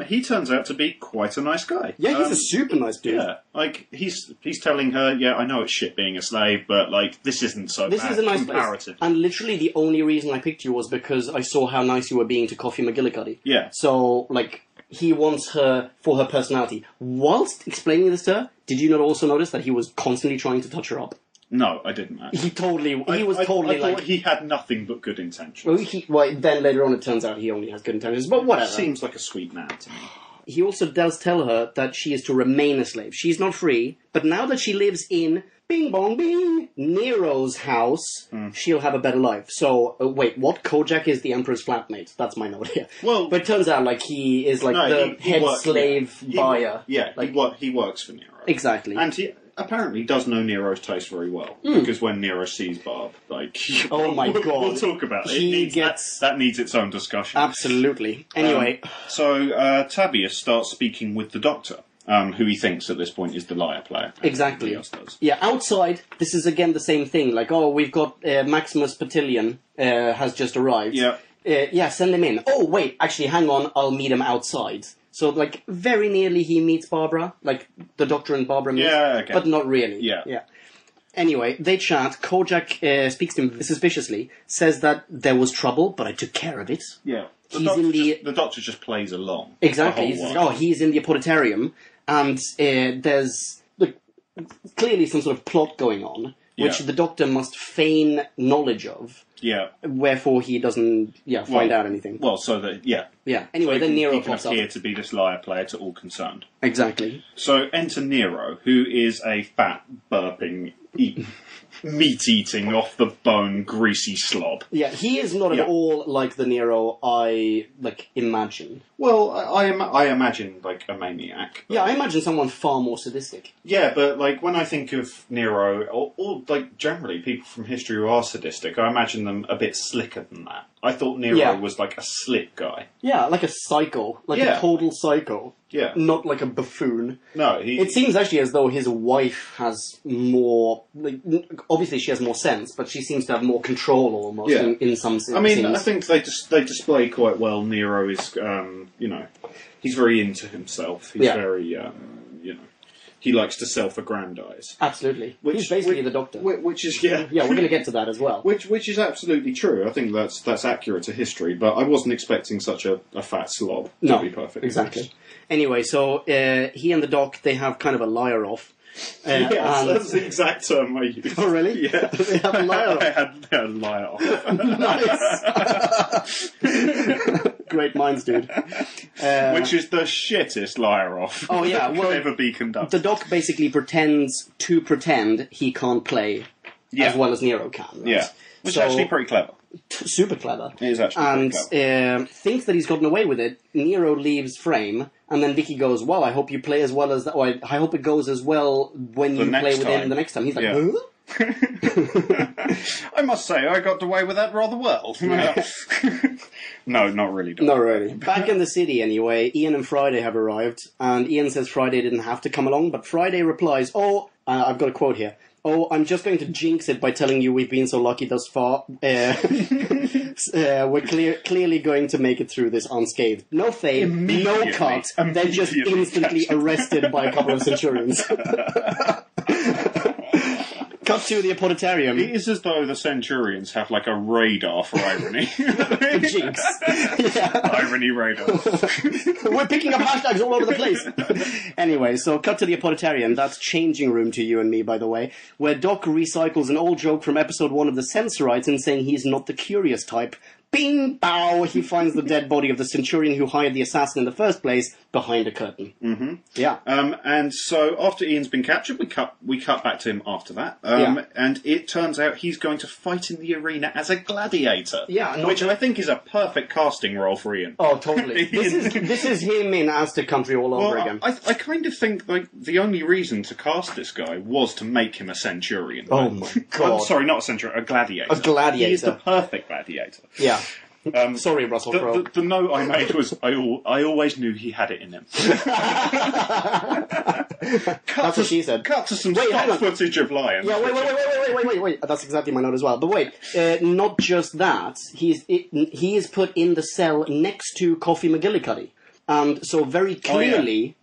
He turns out to be quite a nice guy. Yeah, he's a super nice dude. Yeah, like, he's telling her, yeah, I know it's shit being a slave, but, like, this isn't so this bad. Is a nice comparative. Place. And literally the only reason I picked you was because I saw how nice you were being to Coffee McGillicuddy. Yeah. So, like, he wants her for her personality. Whilst explaining this to her, did you not also notice that he was constantly trying to touch her up? No, I didn't actually. He was totally I thought he had nothing but good intentions. Well, then later on it turns out he only has good intentions, but whatever. Seems like a sweet man to me. He also does tell her that she is to remain a slave. She's not free, but now that she lives in Bing Bong Bing Nero's house, she'll have a better life. So, wait, what? Kojak is the Emperor's flatmate. That's my note here. Well, but it turns out like he is like the head slave buyer. Yeah, like he works for Nero. Exactly. And apparently does know Nero's taste very well. Because when Nero sees Barb, like... Oh my god. We'll talk about it. That needs its own discussion. Absolutely. Anyway. So Tabius starts speaking with the Doctor, who he thinks at this point is the lyre player. Exactly. Everybody else does. Yeah, outside, this is again the same thing. Like, oh, we've got Maximus Petillion has just arrived. Yeah. Yeah, send him in. Oh, wait, actually, hang on, I'll meet him outside. So, like, very nearly he meets Barbara. Like, the Doctor and Barbara meet. Yeah, okay. But not really. Yeah. Anyway, they chat. Kojak speaks to him suspiciously, says that there was trouble, but I took care of it. Yeah. The Doctor just plays along. Exactly. The whole while. He's in the Apoditarium, and there's clearly some sort of plot going on, which the Doctor must feign knowledge of. Yeah. Wherefore he doesn't, find out anything. Well, so that, yeah. Yeah. Anyway, then Nero he can pops up. appear to be this lyre player to all concerned. Exactly. So enter Nero, who is a fat, burping, meat-eating, off-the-bone, greasy slob. Yeah, he is not at all like the Nero I, imagine. Well, I imagine, a maniac. Yeah, I imagine someone far more sadistic. Yeah, but, when I think of Nero, or generally people from history who are sadistic, I imagine them a bit slicker than that. I thought Nero was, a slick guy. Yeah, like a psycho. A total psycho. Yeah. Not like a buffoon. No, It seems actually as though his wife has more... obviously she has more sense, but she seems to have more control almost in some sense. I mean, I think they display quite well Nero is, he's very into himself. He's very, he likes to self-aggrandize. Absolutely. He's basically the Doctor. Which is, Yeah, we're going to get to that as well. Which is absolutely true. I think that's accurate to history, but I wasn't expecting such a fat slob, to be perfectly exactly. honest. Anyway, so he and the Doc, they have kind of a liar off. Yes, that's the exact term I used. Oh, really? Yeah. They have a liar off. I had a liar off. Nice. Great minds, dude. Which is the shittest liar off that could ever be conducted. The Doc basically pretends to pretend he can't play as well as Nero can. Right? Yeah. Which is actually pretty clever. Super clever. It is actually pretty clever. Thinks that he's gotten away with it. Nero leaves frame, and then Vicky goes, well, I hope you play as well as that. Or I hope it goes as well when you play with him the next time. He's like, huh? I must say, I got away with that rather well. No, not really. Not really. Back in the city, anyway, Ian and Friday have arrived, and Ian says Friday didn't have to come along, but Friday replies, I've got a quote here. Oh, I'm just going to jinx it by telling you we've been so lucky thus far. We're clearly going to make it through this unscathed. No fade, no cut. They're just instantly arrested by a couple of centurions. Cut to the Apoditarium. It is as though the Centurions have a radar for irony. Jinx. Irony radar. We're picking up hashtags all over the place. Anyway, so cut to the Apoditarium. That's changing room to you and me, by the way, where Doc recycles an old joke from episode 1 of The Sensorites in saying he's not the curious type. Bing, bow, he finds the dead body of the Centurion who hired the assassin in the first place behind a curtain. Mm-hmm. Yeah. And so after Ian's been captured, we cut back to him after that. And it turns out he's going to fight in the arena as a gladiator. Yeah. Which I think is a perfect casting role for Ian. Oh, totally. this is him in Aztec country all over again. I kind of think the only reason to cast this guy was to make him a centurion. Oh my god. I'm sorry, not a centurion, a gladiator. A gladiator. He is the perfect gladiator. Yeah. Sorry, Russell Crowe. The note I made was, I always knew he had it in him. That's what she said. Cut to some stock footage of lions. Yeah, wait. That's exactly my note as well. But wait, not just that. He is put in the cell next to Coffee McGillicuddy. And so very clearly,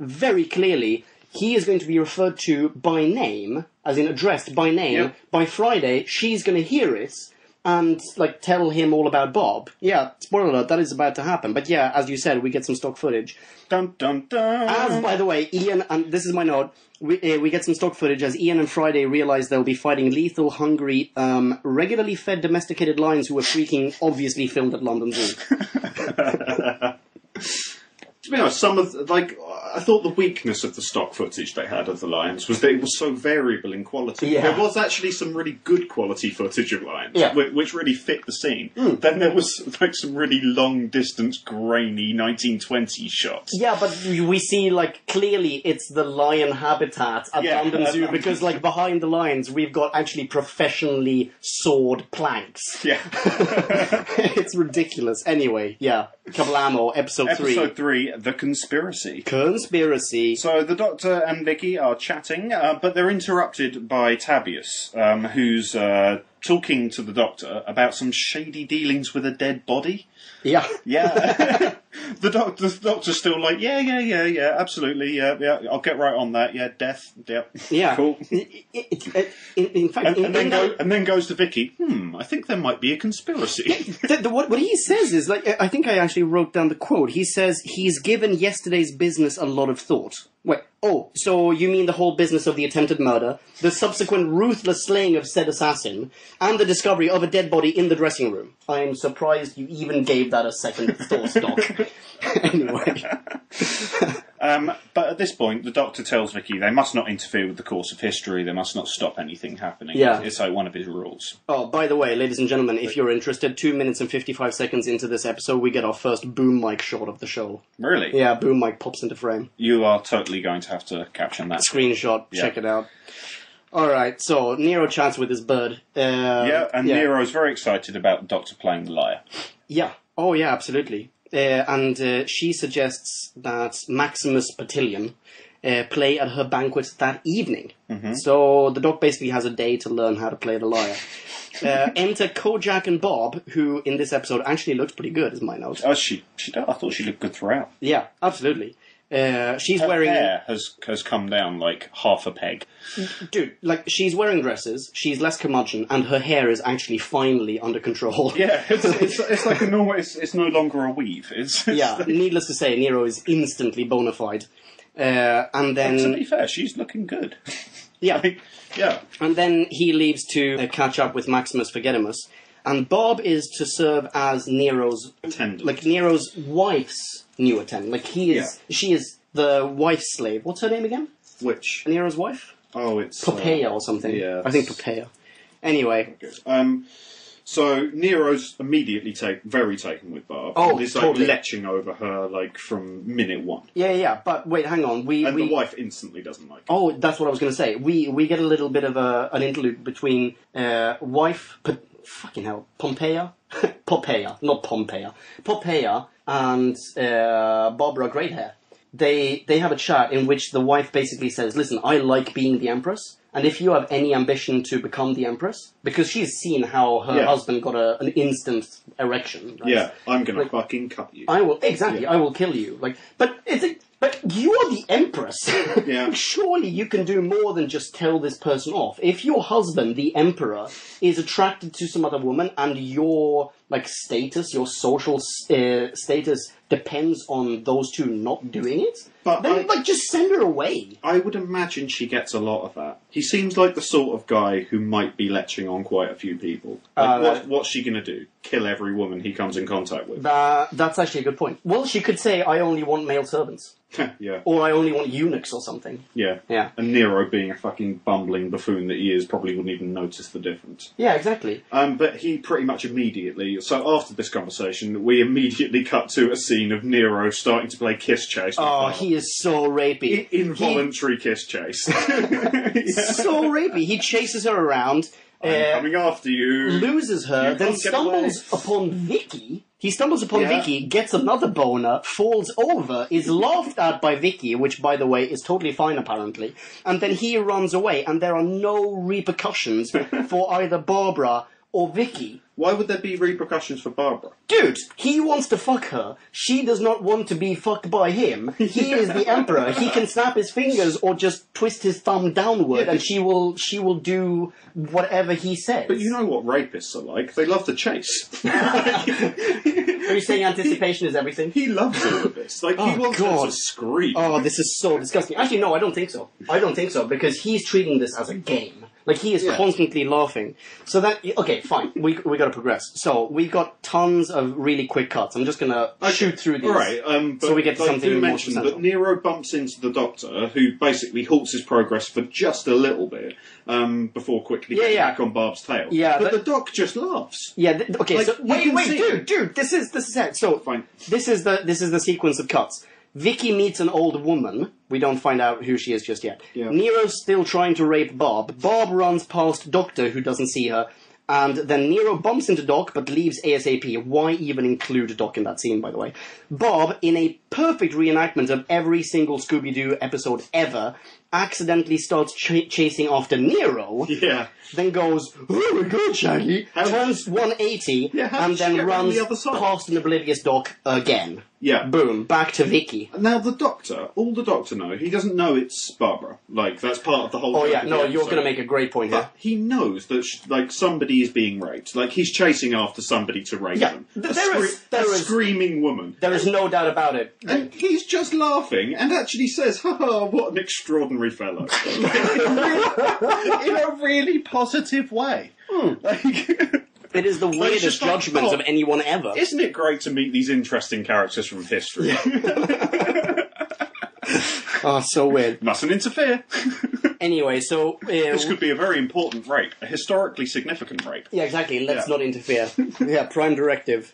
he is going to be referred to by name, as in addressed by name, by Friday. She's going to hear it and tell him all about Bob. Yeah, spoiler alert, that is about to happen. But yeah, as you said, we get some stock footage. Dun dun dun. As, by the way, Ian, and this is my note, we get some stock footage as Ian and Friday realize they'll be fighting lethal, hungry, regularly fed domesticated lions who are freaking, obviously filmed at London Zoo. To be honest, some of I thought the weakness of the stock footage they had of the lions was that it was so variable in quality. Yeah. There was actually some really good quality footage of lions, Yeah. which really fit the scene. Then there was like some really long distance, grainy 1920s shots. Yeah, but we see, like, clearly it's the lion habitat at Yeah. London Zoo, because, like, behind the lions, we've got actually professionally sawed planks. Yeah. It's ridiculous. Anyway, yeah. Kablamo, episode 3. Episode 3, The Conspiracy. Conspiracy. So the Doctor and Vicky are chatting, but they're interrupted by Tabius, who's talking to the Doctor about some shady dealings with a dead body. Yeah. Yeah. The Doctor's still like, yeah, absolutely, yeah, I'll get right on that, yeah, death, yeah. Yeah. Cool. In fact, And then goes to Vicky, I think there might be a conspiracy. what he says is, like, I think I actually wrote down the quote. He says he's given yesterday's business a lot of thought. Wait, so you mean the whole business of the attempted murder, the subsequent ruthless slaying of said assassin, and the discovery of a dead body in the dressing room? I'm surprised you even gave that a second thought, Doc. Anyway. But at this point, the Doctor tells Vicky they must not interfere with the course of history, they must not stop anything happening. Yeah. It's like one of his rules. Oh, by the way, ladies and gentlemen, if you're interested, 2 minutes and 55 seconds into this episode, we get our first boom mic shot of the show. Really? Yeah, boom mic pops into frame. You are totally going to have to caption that. Screenshot, Yeah. check it out. Alright, so Nero chats with his bird. Nero's very excited about the Doctor playing the lyre. Yeah. Oh, yeah, absolutely. And she suggests that Maximus Patillion play at her banquet that evening. Mm-hmm. So the Doc basically has a day to learn how to play the lyre. Enter Kojak and Bob, who in this episode actually looks pretty good, is my note. Oh, she does. I thought she looked good throughout. Yeah, absolutely. She's Her wearing... hair has come down like half a peg. Dude, like, she's wearing dresses, she's less curmudgeon, and her hair is actually finally under control. Yeah, it's like a normal... It's no longer a weave. Yeah, needless to say, Nero is instantly bona fide. And then... To be fair, she's looking good. Yeah. Yeah. And then he leaves to catch up with Maximus Forgetimus. And Bob is to serve as Nero's... Attendant. Like, Nero's wife's new attendant. Like, she is the wife's slave. What's her name again? Which? Nero's wife? Oh, it's... Poppaea or something. Yeah. I think Poppaea. Anyway. So Nero's immediately very taken with Barb. Oh, and he's like totally. leching over her like from minute one. Yeah, but wait, hang on. And the wife instantly doesn't like it. Oh, that's what I was going to say. We get a little bit of an interlude between wife... fucking hell. Poppaea, not Pompeia. Poppaea and Barbara Greathair. They have a chat in which the wife basically says, listen, I like being the Empress, and if you have any ambition to become the Empress, because she's seen how her husband got an instant erection. Right? Yeah, I'm gonna fucking cut you. I will kill you. Like, but you are the Empress. Yeah. Surely you can do more than just tell this person off. If your husband, the Emperor, is attracted to some other woman, and your status, your social status depends on those two not doing it, then just send her away. I would imagine she gets a lot of that. He seems like the sort of guy who might be leching on quite a few people. What's she going to do? Kill every woman he comes in contact with? That's actually a good point. Well, she could say, I only want male servants. Yeah. Or I only want eunuchs or something. Yeah. Yeah. And Nero, being a fucking bumbling buffoon that he is, probably wouldn't even notice the difference. Yeah, exactly. But he pretty much immediately... So after this conversation, we immediately cut to a scene of Nero starting to play Kiss Chase. Oh, he is so rapey. Involuntary Kiss Chase. So rapey. He chases her around. I'm coming after you. Loses her, You then can't get stumbles upon Vicky. He stumbles upon Vicky, gets another boner, falls over, is laughed at by Vicky, which, by the way, is totally fine, apparently. And then he runs away, and there are no repercussions for either Barbara or Vicky. Why would there be repercussions for Barbara? Dude, he wants to fuck her. She does not want to be fucked by him. He is the Emperor. He can snap his fingers or just twist his thumb downward, and she will do whatever he says. But you know what rapists are like. They love the chase. Are you saying anticipation is everything? He loves all of this. He wants her to scream. Oh, this is so disgusting. Actually, no, I don't think so. Because he's treating this as a game. Like, he is constantly laughing. So that, okay, fine, we gotta progress. So, we've got tons of really quick cuts. I'm just gonna shoot through these. Alright, but so we get to something do more mention substantial. that Nero bumps into the Doctor, who basically halts his progress for just a little bit, before quickly getting back on Barb's tail. Yeah, but the Doc just laughs. Yeah, okay, Like, so, you can see dude, this is it. So, Fine. this is the sequence of cuts. Vicky meets an old woman. We don't find out who she is just yet. Yeah. Nero's still trying to rape Bob. Bob runs past Doctor, who doesn't see her. And then Nero bumps into Doc, but leaves ASAP. Why even include Doc in that scene, by the way? Bob, in a perfect reenactment of every single Scooby-Doo episode ever, accidentally starts chasing after Nero. Yeah. Then goes, oh my god, Shaggy, turns 180, and then runs past an oblivious Doc again. Yeah. Boom, back to Vicky. Now, the Doctor, all the Doctor knows, he doesn't know it's Barbara. Like, that's part of the whole Oh joke yeah, of no, the you're episode. going to make a great point here. But he knows that, somebody is being raped. Like, he's chasing after somebody to rape them. There is screaming woman. There is no doubt about it. And he's just laughing and actually says, haha, what an extraordinary fellow. in a really positive way. It is the weirdest just like, judgment of anyone ever. Isn't it great to meet these interesting characters from history? Oh, so weird. Mustn't interfere. Anyway, so... This could be a very important rape, a historically significant rape. Yeah, exactly. Let's not interfere. Yeah, prime directive.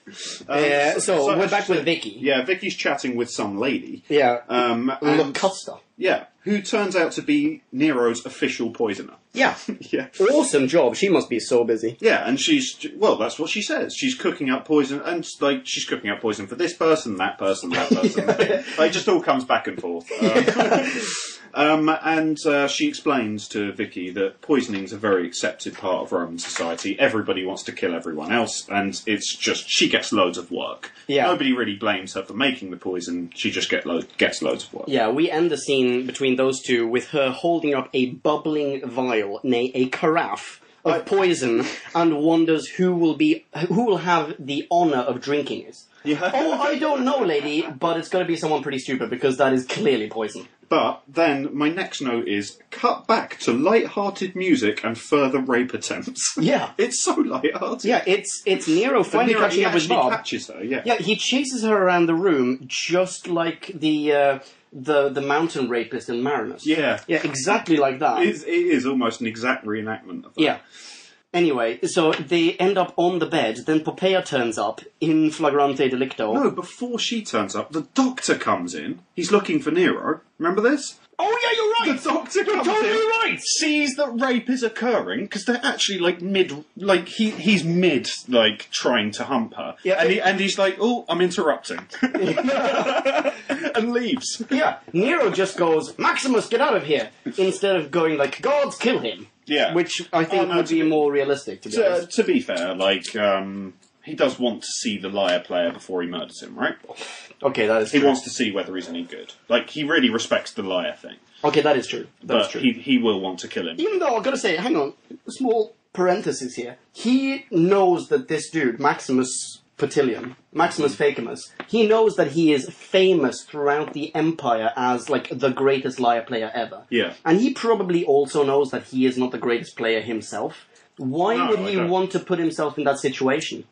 So we're back with Vicky. Yeah, Vicky's chatting with some lady. Yeah. And, Locusta. yeah, who turns out to be Nero's official poisoner. Yeah. Yeah. Awesome job. She must be so busy. Yeah, and that's what she says. She's cooking up poison, and, she's cooking up poison for this person, that person, that person. It just all comes back and forth. And she explains to Vicky that poisoning's a very accepted part of Roman society. Everybody wants to kill everyone else, and it's just, she gets loads of work. Yeah. Nobody really blames her for making the poison, she just gets loads of work. Yeah, we end the scene between those two with her holding up a bubbling vial, nay, a carafe of poison, and wonders who will have the honour of drinking it. Yeah. Oh, I don't know, lady, but it's got to be someone pretty stupid, because that is clearly poison. But then my next note is cut back to light-hearted music and further rape attempts. Yeah. It's so light-hearted. Yeah, it's Nero finally Nero, catching up with Bob. Catches her, yeah. Yeah, he chases her around the room just like the mountain rapist in Marinus. Yeah. Yeah, exactly like that. It is almost an exact reenactment of that. Yeah. Anyway, so they end up on the bed, then Popea turns up in flagrante delicto. No, before she turns up, the Doctor comes in. He's looking for Nero. Remember this? Oh yeah, you're right! The Doctor comes totally in, right! sees that rape is occurring, because they're actually, he's mid, trying to hump her. Yeah. And he's like, oh, I'm interrupting. And leaves. Yeah, Nero just goes, Maximus, get out of here! Instead of going like, gods, kill him! Yeah. Which I think would be more realistic, to be honest. To be fair, he does want to see the liar player before he murders him, right? Okay, that is He true. wants to see whether he's any good. He really respects the liar thing. Okay, that is true. That is But true. he will want to kill him. Even though, I've got to say, hang on, small parenthesis here. He knows that this dude, Maximus Facimus, he knows that he is famous throughout the Empire as, the greatest liar player ever. Yeah. And he probably also knows that he is not the greatest player himself. Why No, would I he don't. want to put himself in that situation?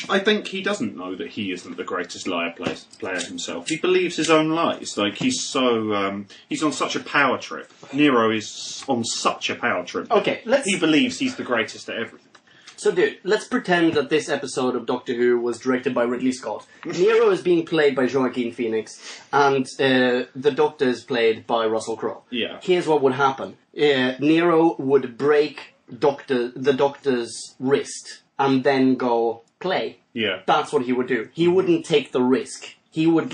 I think he doesn't know that he isn't the greatest liar player himself. He believes his own lies. He's so he's on such a power trip. Nero is on such a power trip. Okay, He believes he's the greatest at everything. So, dude, let's pretend that this episode of Doctor Who was directed by Ridley Scott. Nero is being played by Joaquin Phoenix, and the Doctor is played by Russell Crowe. Yeah. Here's what would happen. Nero would break the Doctor's wrist, and then go, play. Yeah. That's what he would do. He wouldn't take the risk. He would,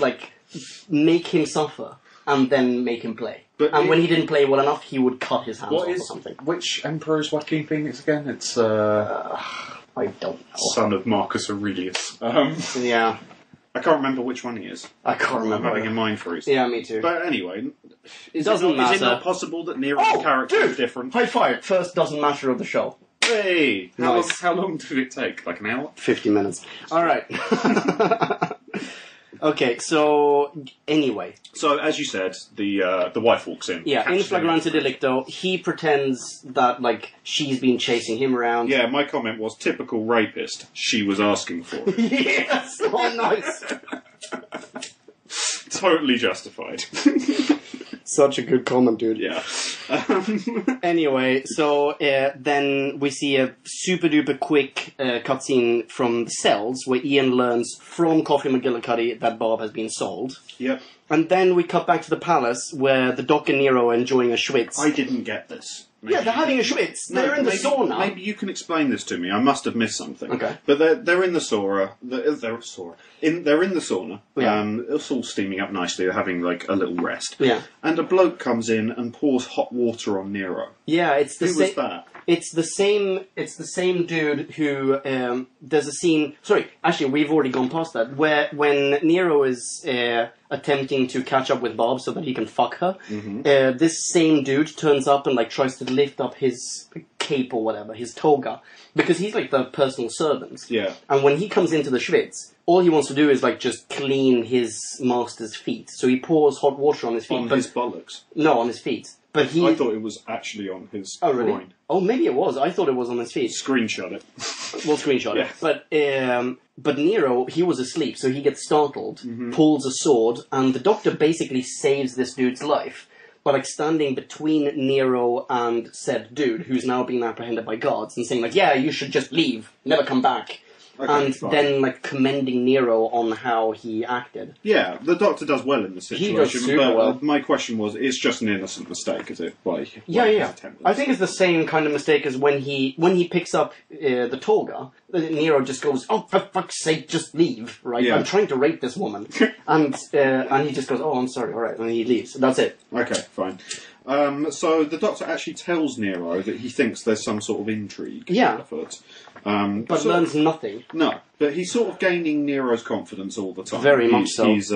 make him suffer, and then make him play. And when he didn't play well enough, he would cut his hands off or something. Which Emperor is Joaquin Phoenix again? It's I don't know. son of Marcus Aurelius. Yeah, I can't remember which one he is. I can't I'm remember. having a mind freeze. Yeah, me too. But anyway, Doesn't Is it matter. not possible that Nero's character is different? High five! First doesn't matter of the show. Hey! Nice. How long did it take? Like an hour? 50 minutes. Alright. Okay, so anyway. So, as you said, the wife walks in. Yeah, in catches him. flagrante delicto, he pretends that, like, she's been chasing him around. Yeah, my comment was typical rapist. She was asking for it. Yes! Oh, nice! Totally justified. Such a good comment, dude. Yeah. Anyway, so then we see a super duper quick cutscene from the cells where Ian learns from Coffee McGillicuddy that Bob has been sold. Yep. And then we cut back to the palace where the Doc and Nero are enjoying a schwitz. I didn't get this. Yeah, they're having a schwitz. They're in the sauna. Maybe you can explain this to me. I must have missed something. Okay. But they're in the sauna. They're in the sauna. Yeah. It's all steaming up nicely. They're having like a little rest. Yeah. And a bloke comes in and pours hot water on Nero. Yeah, it's the Who was that? It's the same. It's the same dude who. There's a scene. Sorry, actually, we've already gone past that. Where when Nero is attempting to catch up with Bob so that he can fuck her, this same dude turns up and like tries to lift up his cape or whatever, his toga, because he's like the personal servant. Yeah. And when he comes into the schwitz, all he wants to do is like just clean his master's feet. So he pours hot water on his feet. On his bollocks. No, on his feet. But he. I thought it was actually on his really? groin. Oh, maybe it was. I thought it was on his feet. Screenshot it. We'll screenshot Yeah. it. But Nero, he was asleep, so he gets startled, pulls a sword, and the doctor basically saves this dude's life by like standing between Nero and said dude, who's now being apprehended by guards, and saying like, yeah, you should just leave, never come back. Okay, and fine. then like commending Nero on how he acted. Yeah, the Doctor does well in this situation. He does super but well. My question was, it's just an innocent mistake, is it? Yeah. his attendants? I think it's the same kind of mistake as when he picks up the toga. Nero just goes, "Oh, for fuck's sake, just leave!" Right? Yeah. I'm trying to rape this woman, and he just goes, "Oh, I'm sorry, all right," and he leaves. That's it. Okay, fine. So the Doctor actually tells Nero that he thinks there's some sort of intrigue afoot. But learns nothing. No, but he's sort of gaining Nero's confidence all the time. Very much so. He's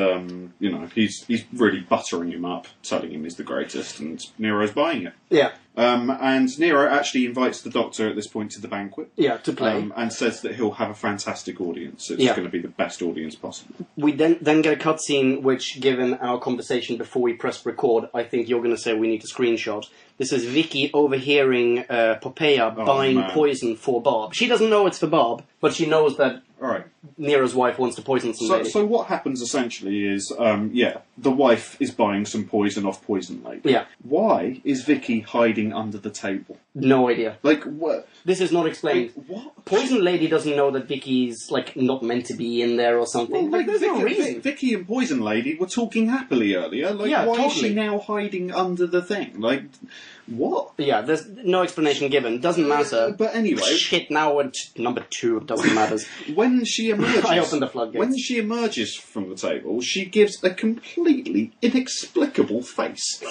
he's really buttering him up, telling him he's the greatest, and Nero's buying it. Yeah. And Nero actually invites the Doctor at this point to the banquet. Yeah, to play. And says that he'll have a fantastic audience. It's Yeah. going to be the best audience possible. We then get a cutscene which, given our conversation before we pressed record, I think you're going to say we need to screenshot. This is Vicky overhearing Popea buying man. poison for Bob. She doesn't know it's for Bob, but she knows that All right. Nero's wife wants to poison somebody. So what happens essentially is, the wife is buying some poison off Poison Lady. Yeah. Why is Vicky hiding under the table? No idea. Like, what? This is not explained. What? Poison Lady doesn't know that Vicky's, like, not meant to be in there or something. Well, There's no reason. Vicky and Poison Lady were talking happily earlier. Like, Yeah, why is she totally. now hiding under the thing? Like, what? Yeah, there's no explanation given. Doesn't matter. But anyway, Shit, now we're number 2. It doesn't matter. when she emerges, I opened the floodgates. When she emerges from the table, she gives a completely inexplicable face.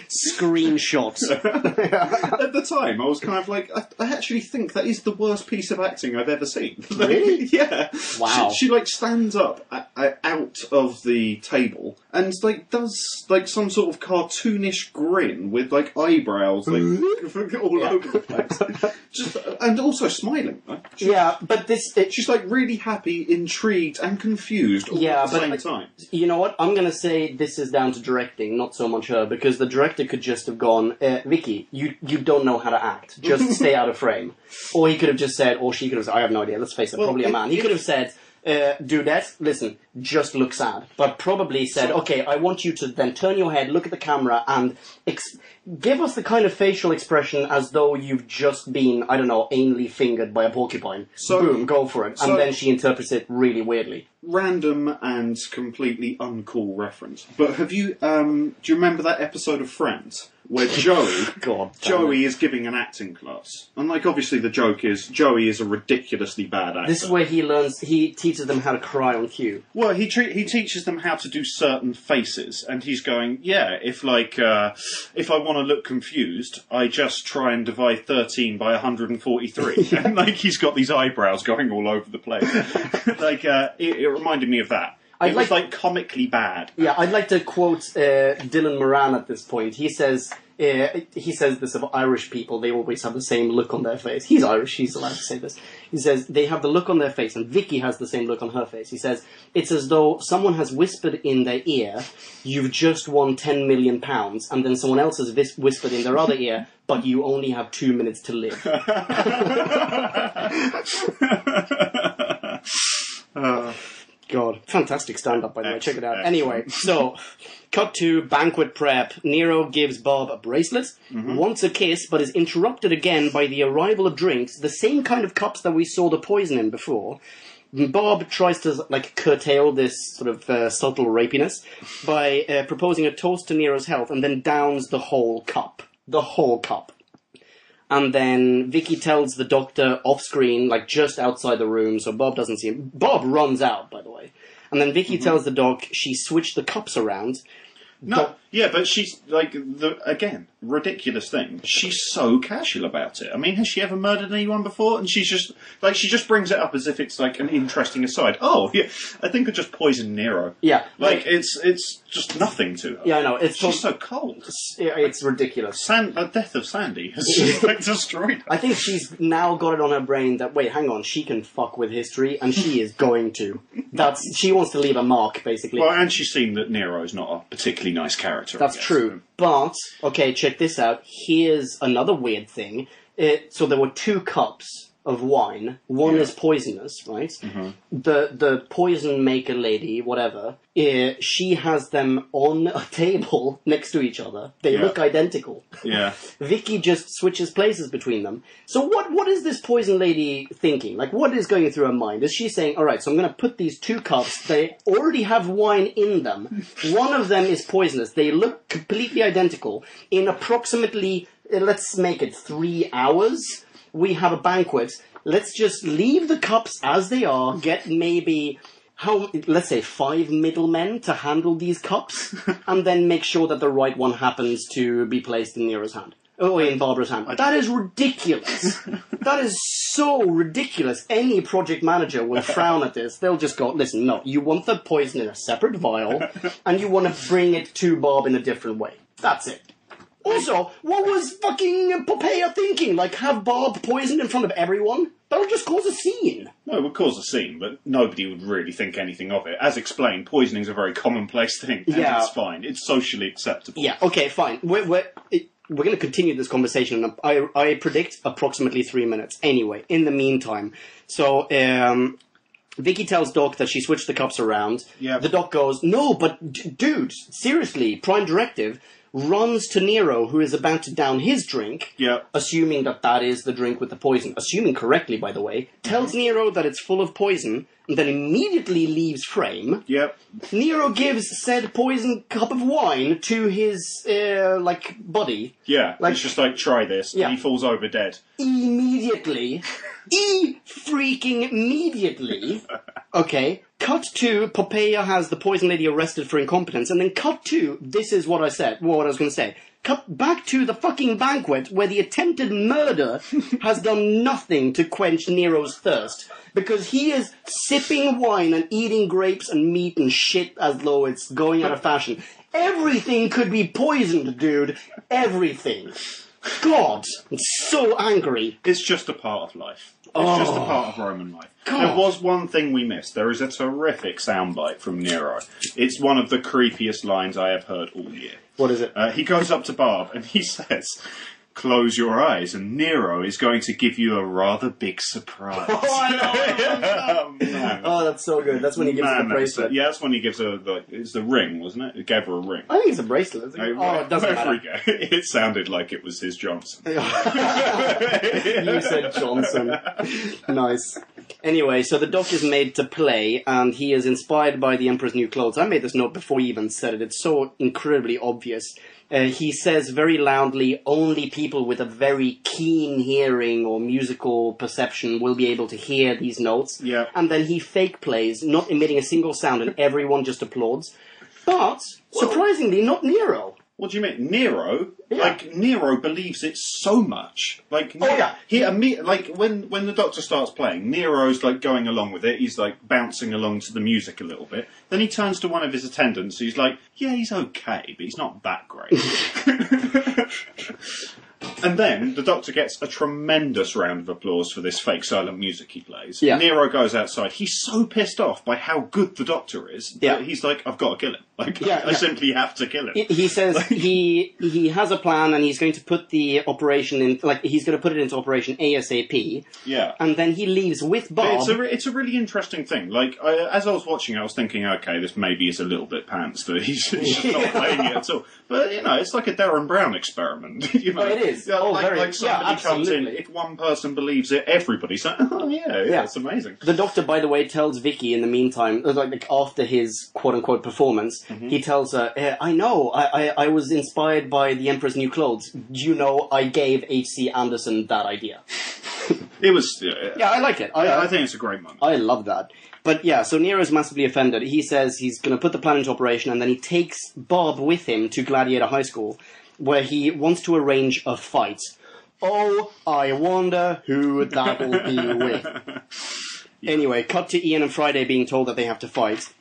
Screenshot. At the time, I was kind of like, I actually think that is the worst piece of acting I've ever seen. Like, Really? Yeah. Wow. She like stands up out of the table and like does like some sort of cartoonish grin with like eyebrows like all over the place. Just and also smiling. Right? Yeah, but She's like really happy, intrigued, and confused all at the same time. You know what? I'm going to say this is down to directing, not so much her, because the director could just have gone, Vicky, you don't know how to act. Just stay out of frame. Or he could have just said, or she could have said, I have no idea, let's face it, probably a man. He could have said, Dudette, listen, just look sad. But probably said, okay, I want you to then turn your head, look at the camera, and give us the kind of facial expression as though you've just been, I don't know, anally fingered by a porcupine. So- Boom, go for it. so- And then she interprets it really weirdly. Random and completely uncool reference. But have you, do you remember that episode of Friends? Where Joey, God damn Joey is giving an acting class. And like obviously the joke is, Joey is a ridiculously bad actor. This is where he teaches them how to cry on cue. Well, he teaches them how to do certain faces, and he's going, yeah, if I want to look confused, I just try and divide 13 by 143. And like he's got these eyebrows going all over the place. Like it reminded me of that. It was like comically bad. Yeah, I'd like to quote Dylan Moran at this point. He says, he says this of Irish people, they always have the same look on their face. He's Irish, he's allowed to say this. He says, they have the look on their face, and Vicky has the same look on her face. He says, it's as though someone has whispered in their ear, you've just won £10 million, and then someone else has whispered in their other ear, but you only have 2 minutes to live. God, fantastic stand-up, by the way. Check it out. Anyway, so, cut to banquet prep. Nero gives Bob a bracelet, wants a kiss, but is interrupted again by the arrival of drinks, the same kind of cups that we saw the poison in before. Bob tries to, curtail this sort of subtle rapiness by proposing a toast to Nero's health, and then downs the whole cup. The whole cup. And then Vicky tells the doctor off-screen, just outside the room, so Bob doesn't see him. Bob runs out, by the way. And then Vicky tells the doc she switched the cups around. No, yeah, but she's, again, ridiculous thing. She's so casual about it. I mean, has she ever murdered anyone before? And she's just, she just brings it up as if it's, an interesting aside. Oh, yeah, I think I just poisoned Nero. Yeah. It's just nothing to her. Yeah, I know. She's so cold. It's ridiculous. The death of Sandy has just, destroyed her. I think she's now got it on her brain that, wait, hang on, she can fuck with history, and she is going to. She wants to leave a mark, basically. Well, and she's seen that Nero's not a particularly nice character. That's true. But, okay, check this out. Here's another weird thing. So there were 2 cups of wine. One is poisonous, right? The poison maker lady, whatever, she has them on a table next to each other. They look identical. Yeah. Vicky just switches places between them. So what is this poison lady thinking? What is going through her mind? Is she saying, alright, so I'm going to put these 2 cups, they already have wine in them. One of them is poisonous. They look completely identical. In approximately, let's make it 3 hours, we have a banquet. Let's just leave the cups as they are, get maybe, let's say 5 middlemen to handle these cups, and then make sure that the right one happens to be placed in Nero's hand. Oh, in Barbara's hand. That is ridiculous. That is so ridiculous. Any project manager will frown at this. They'll just go, listen, no, you want the poison in a separate vial, and you want to bring it to Bob in a different way. That's it. Also, what was fucking Popeye thinking? Have Bob poisoned in front of everyone? That'll just cause a scene. No, it would cause a scene, but nobody would really think anything of it. As explained, poisoning's a very commonplace thing, and it's fine. It's socially acceptable. Yeah, okay, fine. We're going to continue this conversation, and I predict approximately 3 minutes. Anyway, in the meantime, so Vicky tells Doc that she switched the cups around. Yeah. The Doc goes, no, but dude, seriously, prime directive, runs to Nero, who is about to down his drink, assuming that is the drink with the poison, assuming correctly, by the way, tells Nero that it's full of poison, and then immediately leaves frame. Yep. Nero gives said poison cup of wine to his, buddy. Yeah, it's just try this, and he falls over dead. Immediately. freaking immediately. Okay. Cut to, Popeye has the poison lady arrested for incompetence, and then cut to, this is what I was going to say. Cut back to the fucking banquet where the attempted murder has done nothing to quench Nero's thirst. Because he is sipping wine and eating grapes and meat and shit as though it's going out of fashion. Everything could be poisoned, dude. Everything. God, I'm so angry. It's just a part of life. It's just a part of Roman life. God. There was one thing we missed. There is a terrific soundbite from Nero. It's one of the creepiest lines I have heard all year. What is it? He goes up to Barb and he says, close your eyes and Nero is going to give you a rather big surprise. Oh, I know. Oh, that's so good. That's when he gives her the bracelet. Yeah, that's when he gives her it's the ring, wasn't it? He gave her a ring. I think it's a bracelet. It doesn't matter. It sounded like it was his Johnson. You said Johnson. Nice. Anyway, so the Doc is made to play, and he is inspired by the Emperor's new clothes. I made this note before he even said it. It's so incredibly obvious. He says very loudly, only people with a very keen hearing or musical perception will be able to hear these notes. Yeah. And then he fake plays, not emitting a single sound, and everyone just applauds. But, surprisingly, not Nero. What do you mean? Nero? Yeah. Nero believes it so much. When the Doctor starts playing, Nero's going along with it. He's bouncing along to the music a little bit. Then he turns to one of his attendants. He's like, "Yeah, he's okay, but he's not that great." And then the Doctor gets a tremendous round of applause for this fake silent music he plays. Yeah. Nero goes outside. He's so pissed off by how good the Doctor is that he's like, I've got to kill him. Like, I simply have to kill him. He says he has a plan and he's going to put the operation in, like, he's going to put it into operation ASAP. Yeah. And then he leaves with Bob. It's a really interesting thing. Like, as I was watching, I was thinking, okay, this maybe is a little bit pants that he's not playing it at all. But, you know, it's like a Darren Brown experiment. You know? Oh, it is. Like somebody comes in, if one person believes it, everybody's like, oh, yeah, it's amazing. The Doctor, by the way, tells Vicky in the meantime, like after his quote-unquote performance, he tells her, I know, I was inspired by the Emperor's New Clothes. You know, I gave H.C. Anderson that idea. It was... Yeah, I like it. I think it's a great moment. I love that. But yeah, so Nero's massively offended. He says he's going to put the plan into operation, and then he takes Bob with him to Gladiator High School, where he wants to arrange a fight. Oh, I wonder who that will be with. Anyway, cut to Ian and Friday being told that they have to fight.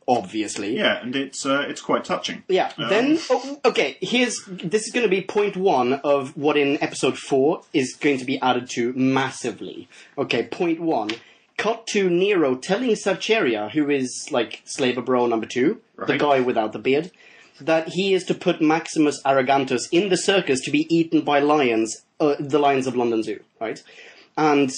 Obviously. Yeah, and it's quite touching. Yeah, then... okay, this is going to be point one of what in episode 4 is going to be added to massively. Okay, point 1. Cut to Nero telling Sacheria, who is, like, Slaver Bro number 2, the guy without the beard, that he is to put Maximus Arrogantus in the circus to be eaten by lions, the lions of London Zoo, right? And,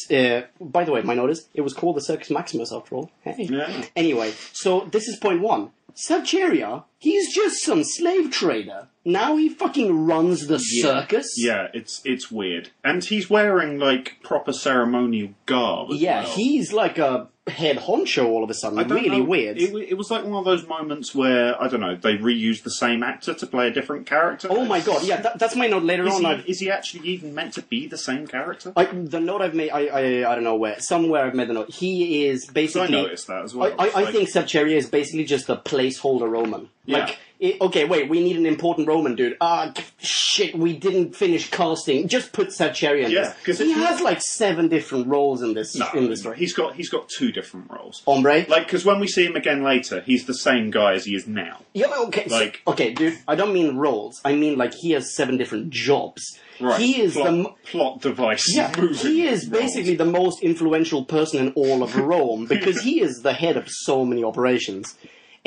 by the way, my notice, it was called the Circus Maximus after all. Hey. Yeah. Anyway, so this is point 1. Sacheria, he's just some slave trader. Now he fucking runs the circus? Yeah, it's weird. And he's wearing, like, proper ceremonial garb as well. He's like a head honcho all of a sudden. Really weird. It was like one of those moments where, I don't know, they reused the same actor to play a different character. Oh my god, yeah, that's my note later on. Is he actually even meant to be the same character? The note I've made, I don't know where, somewhere I've made the note. He is basically... I noticed that as well. I think Sacheria is basically just a placeholder Roman. Yeah. Okay, wait, we need an important Roman dude. Shit, we didn't finish casting. Just put Sacheria in this. Because he has like 7 different roles in this story. He's got 2 different roles. Hombre? Like, because when we see him again later, he's the same guy as he is now. Yeah, okay. Okay, dude, I don't mean roles. I mean, like, he has 7 different jobs. Right. He is plot device. Yeah, he is basically the most influential person in all of Rome, because he is the head of so many operations.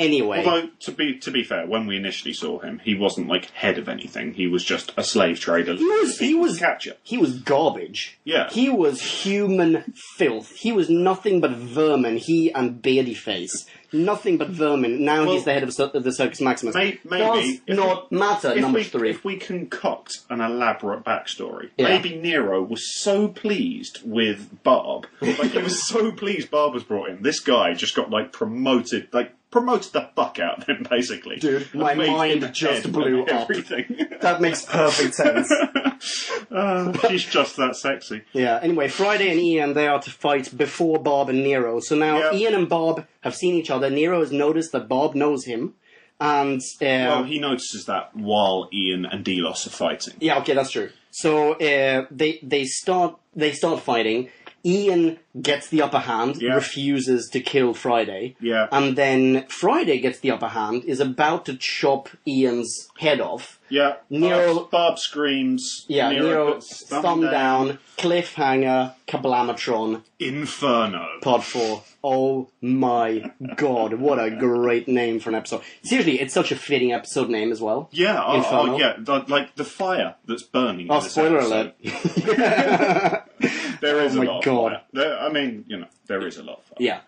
Anyway. Although, to be fair, when we initially saw him, he wasn't, like, head of anything. He was just a slave trader. He was catcher. He was garbage. Yeah. He was human filth. He was nothing but vermin, he and Beardyface. Nothing but vermin. Now he's the head of the Circus Maximus. Maybe. Does not matter, number 3. If we concoct an elaborate backstory, maybe Nero was so pleased with Barb. Like, he was so pleased Barb was brought in. This guy just got, like, promoted the fuck out of him, basically. Dude, my mind just blew up. That makes perfect sense. She's just that sexy. Yeah, anyway, Friday and Ian, they are to fight before Bob and Nero. So now Ian and Bob have seen each other. Nero has noticed that Bob knows him. And well, he notices that while Ian and Delos are fighting. Yeah, okay, that's true. So they start fighting. Ian gets the upper hand, refuses to kill Friday. Yeah. And then Friday gets the upper hand, is about to chop Ian's head off. Yeah. Nero... Barb screams. Yeah, Nero puts thumb down, cliffhanger, Kablamatron. Inferno. Pod 4. Oh my god, what a great name for an episode. Seriously, it's such a fitting episode name as well. Yeah, Inferno. Like the fire that's burning. Oh, spoiler alert. There is a lot god. of fire. I mean, there is a lot of fire. Yeah.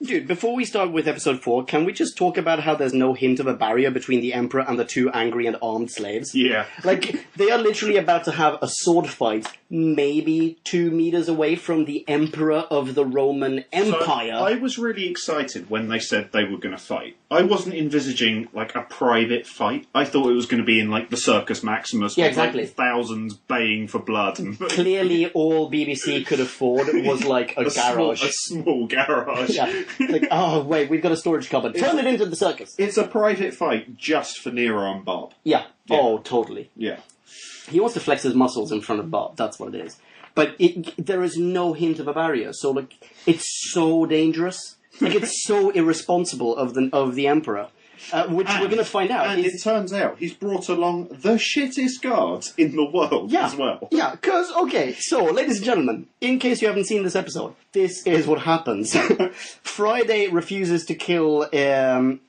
Dude, before we start with episode 4, can we just talk about how there's no hint of a barrier between the Emperor and the 2 angry and armed slaves? Yeah. Like, they are literally about to have a sword fight, maybe 2 meters away from the Emperor of the Roman Empire. So I was really excited when they said they were going to fight. I wasn't envisaging, like, a private fight. I thought it was going to be in, like, the Circus Maximus with, like, thousands baying for blood. And clearly all BBC could afford was, like, a garage. A small garage. Yeah. Like, oh, wait, we've got a storage cupboard. Turn it into the circus. It's a private fight just for Nero and Bob. Yeah. Oh, totally. Yeah. He wants to flex his muscles in front of Bob. That's what it is. But there is no hint of a barrier. So, like, it's so dangerous. Like, it's so irresponsible of the Emperor. which we're going to find out. And it turns out he's brought along the shittest guards in the world as well. Yeah, because, okay, so, ladies and gentlemen, in case you haven't seen this episode, this is what happens. Friday refuses to kill Ian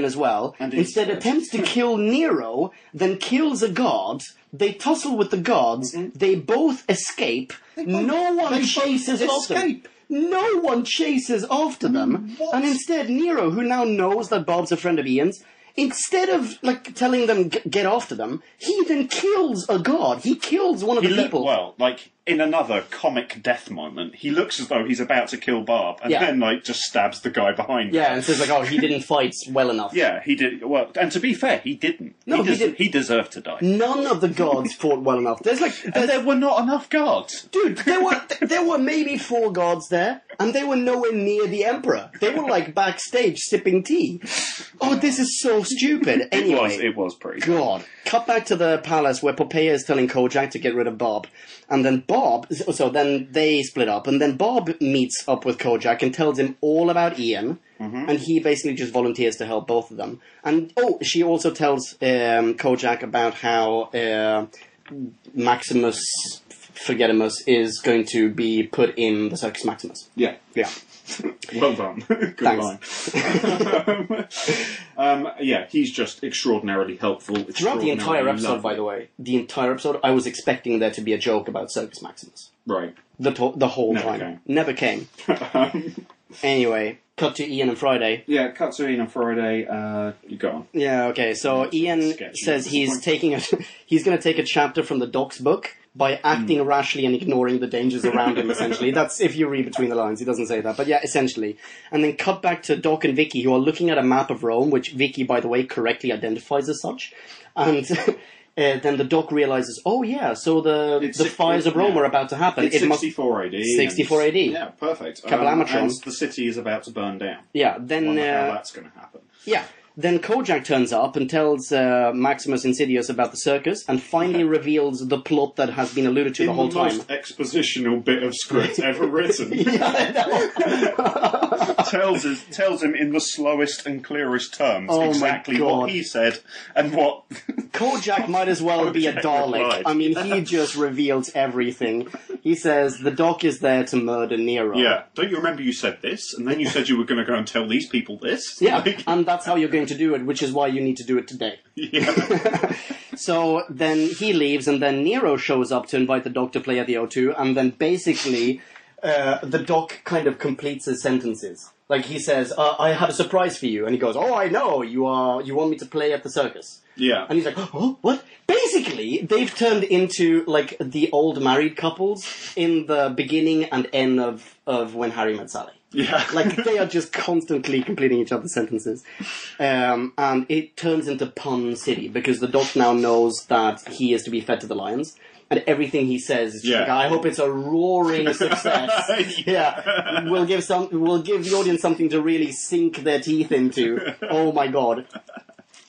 as well. And instead attempts to kill Nero, then kills a guard. They tussle with the guards. They both escape. No one chases after them. No one chases after them. What? And instead, Nero, who now knows that Bob's a friend of Ian's, instead of, like, telling them get after them, he then kills a guard. He kills one of the people. Well, like, in another comic death moment, he looks as though he's about to kill Barb, and then, like, just stabs the guy behind him. Yeah, and says, like, oh, he didn't fight well enough. Yeah, he did. Well, and to be fair, he didn't. No, he didn't. He deserved to die. None of the guards fought well enough. And there were not enough guards. Dude, there were maybe 4 guards there, and they were nowhere near the Emperor. They were, like, backstage sipping tea. Oh, this is so stupid. Anyway. It was pretty God. Cut back to the palace where Popeye is telling Kojak to get rid of Bob. And then then they split up, and then Bob meets up with Kojak and tells him all about Ian, and he basically just volunteers to help both of them. And, she also tells Kojak about how Maximus Forgetimus is going to be put in the Circus Maximus. Yeah. Well done. Good line. He's just extraordinarily helpful. Throughout the entire episode, by the way, I was expecting there to be a joke about Circus Maximus. Right. The whole time. Never came. Anyway, cut to Ian and Friday. Yeah, cut to Ian and Friday. You go on. Yeah, okay. So Ian says he's going to take a chapter from the Doc's book by acting rashly and ignoring the dangers around him, essentially. That's if you read between the lines. He doesn't say that. But yeah, essentially. And then cut back to Doc and Vicky, who are looking at a map of Rome, which Vicky, by the way, correctly identifies as such. And then the Doc realizes, oh yeah, so the fires of Rome are about to happen. It's 64 AD. 64 AD. Yeah, perfect. And the city is about to burn down. Yeah, then... I wonder how that's going to happen. Yeah. Then Kojak turns up and tells Maximus Insidious about the circus, and finally reveals the plot that has been alluded to the whole time. The most expositional bit of script ever written. tells him in the slowest and clearest terms exactly what he said and what... Kojak might as well be a Dalek. I mean, he just reveals everything. He says, the Doc is there to murder Nero. Yeah. Don't you remember you said this? And then you said you were going to go and tell these people this? Yeah, and that's how you're going to do it, which is why you need to do it today. Yeah. So then he leaves, and then Nero shows up to invite the Doc to play at the O2, and then basically the Doc kind of completes his sentences. Like, he says, I have a surprise for you. And he goes, oh, I know, you want me to play at the circus. Yeah. And he's like, oh, what? Basically, they've turned into, like, the old married couples in the beginning and end of When Harry Met Sally. Yeah. Like, they are just constantly completing each other's sentences. And it turns into Pun City, because the Doc now knows that he is to be fed to the lions. And everything he says is just like, I hope it's a roaring success. Yeah. We'll give the audience something to really sink their teeth into. Oh my god.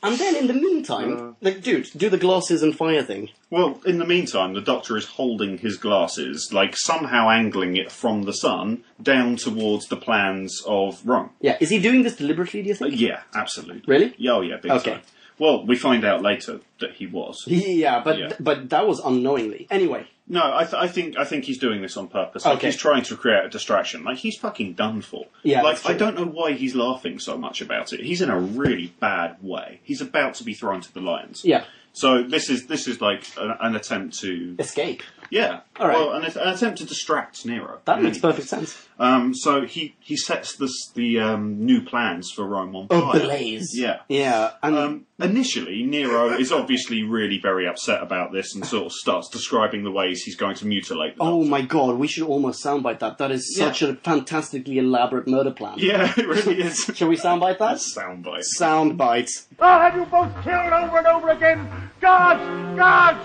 And then in the meantime, dude, do the glasses and fire thing. Well, in the meantime, the Doctor is holding his glasses, like somehow angling it from the sun down towards the plans of Rome. Yeah, is he doing this deliberately, do you think? Yeah, absolutely. Really? Oh, yeah, big time. Well, we find out later that he was. Yeah, but that was unknowingly. Anyway. No, I think he's doing this on purpose. Like, he's trying to create a distraction. Like, he's fucking done for. Yeah, like, I don't know why he's laughing so much about it. He's in a really bad way. He's about to be thrown to the lions. Yeah. So this is like an attempt to escape. Yeah. All right. Well, an attempt to distract Nero. That makes perfect sense. So he sets the new plans for Rome on fire. Oh, blaze. Yeah. Yeah. And initially, Nero is obviously really very upset about this and sort of starts describing the ways he's going to mutilate the Doctor. My god, we should almost soundbite that. That is such a fantastically elaborate murder plan. Yeah, it really is. Shall we soundbite that? Soundbite. Soundbite. I'll have you both killed over and over again! Guards! Guards!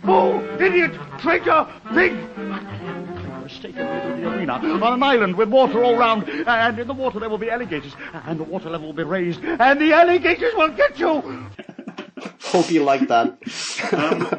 Fool! Idiot! Traitor! Pig! Mistaken into the arena on an island with water all round, and in the water there will be alligators, and the water level will be raised, and the alligators will get you! Hope you like that.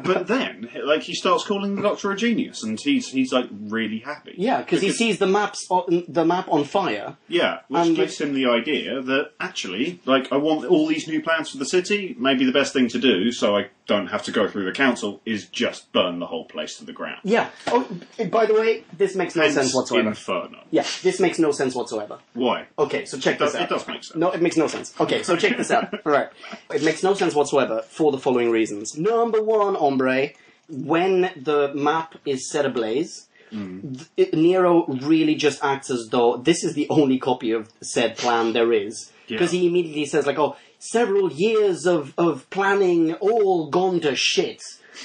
But then, like, he starts calling the Doctor a genius, and he's like really happy. Yeah, because he sees the map on fire. Yeah, which gives him the idea that actually, like, I want all these new plans for the city. Maybe the best thing to do, so I don't have to go through the council, is just burn the whole place to the ground. Yeah. Oh, by the way, this makes no sense whatsoever. Inferno. Yeah, this makes no sense whatsoever. Why? Okay, so check this out. It does make sense. No, it makes no sense. Okay, so check this out. Alright. It makes no sense whatsoever for the following reasons. Number one, hombre, when the map is set ablaze, Nero really just acts as though this is the only copy of said plan there is. Because he immediately says, like, oh, several years of planning all gone to shit.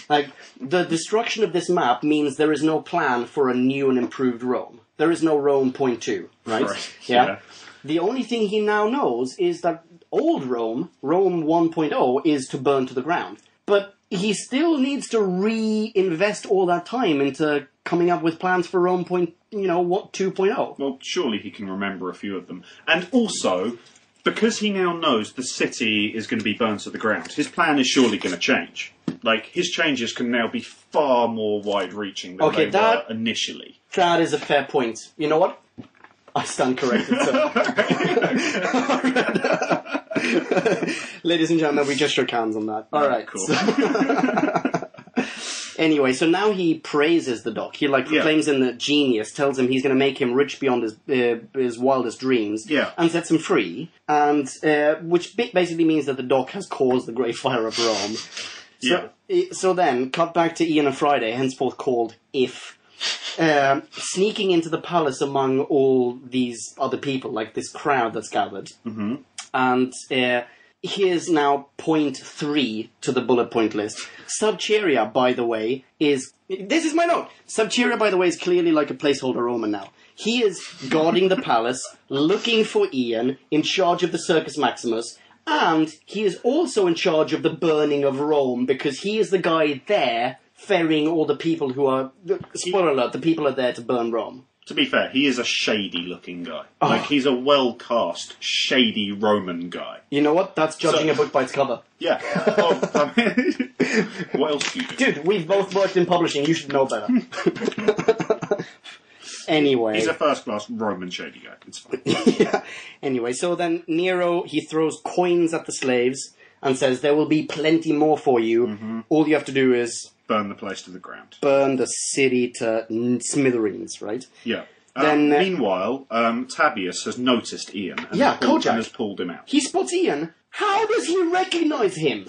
Like, the destruction of this map means there is no plan for a new and improved Rome. There is no Rome point 2, right? Yeah. The only thing he now knows is that old Rome, Rome 1.0, is to burn to the ground. But he still needs to reinvest all that time into coming up with plans for Rome 2.0. Well, surely he can remember a few of them. And also, because he now knows the city is going to be burnt to the ground, his plan is surely going to change. Like, his changes can now be far more wide-reaching than they were initially. That is a fair point. You know what? I stand corrected, sir. Ladies and gentlemen, we just shook hands on that. Alright, cool. Anyway, so now he praises the Doc. He proclaims him the genius, tells him he's going to make him rich beyond his wildest dreams, and sets him free. And which basically means that the Doc has caused the Great Fire of Rome. So then, cut back to Ian and Friday, henceforth called If. Sneaking into the palace among all these other people, like this crowd that's gathered. Mm-hmm. And here's now point 3 to the bullet point list. Subcheria, by the way, is... This is my note! Subcheria, by the way, is clearly like a placeholder Roman now. He is guarding the palace, looking for Ian, in charge of the Circus Maximus, and he is also in charge of the burning of Rome, because he is the guy there ferrying all the people who are... Spoiler alert, the people are there to burn Rome. To be fair, he is a shady-looking guy. Oh. Like, he's a well-cast, shady Roman guy. You know what? That's judging a book by its cover. Yeah. What else do you do? Dude, we've both worked in publishing. You should know better. Anyway. He's a first-class Roman shady guy. It's fine. Yeah. Anyway, so then Nero, he throws coins at the slaves and says, there will be plenty more for you. Mm-hmm. All you have to do is... burn the place to the ground. Burn the city to smithereens, right? Yeah. Meanwhile, Tabius has noticed Ian and has pulled him out. He spots Ian. How does he recognise him?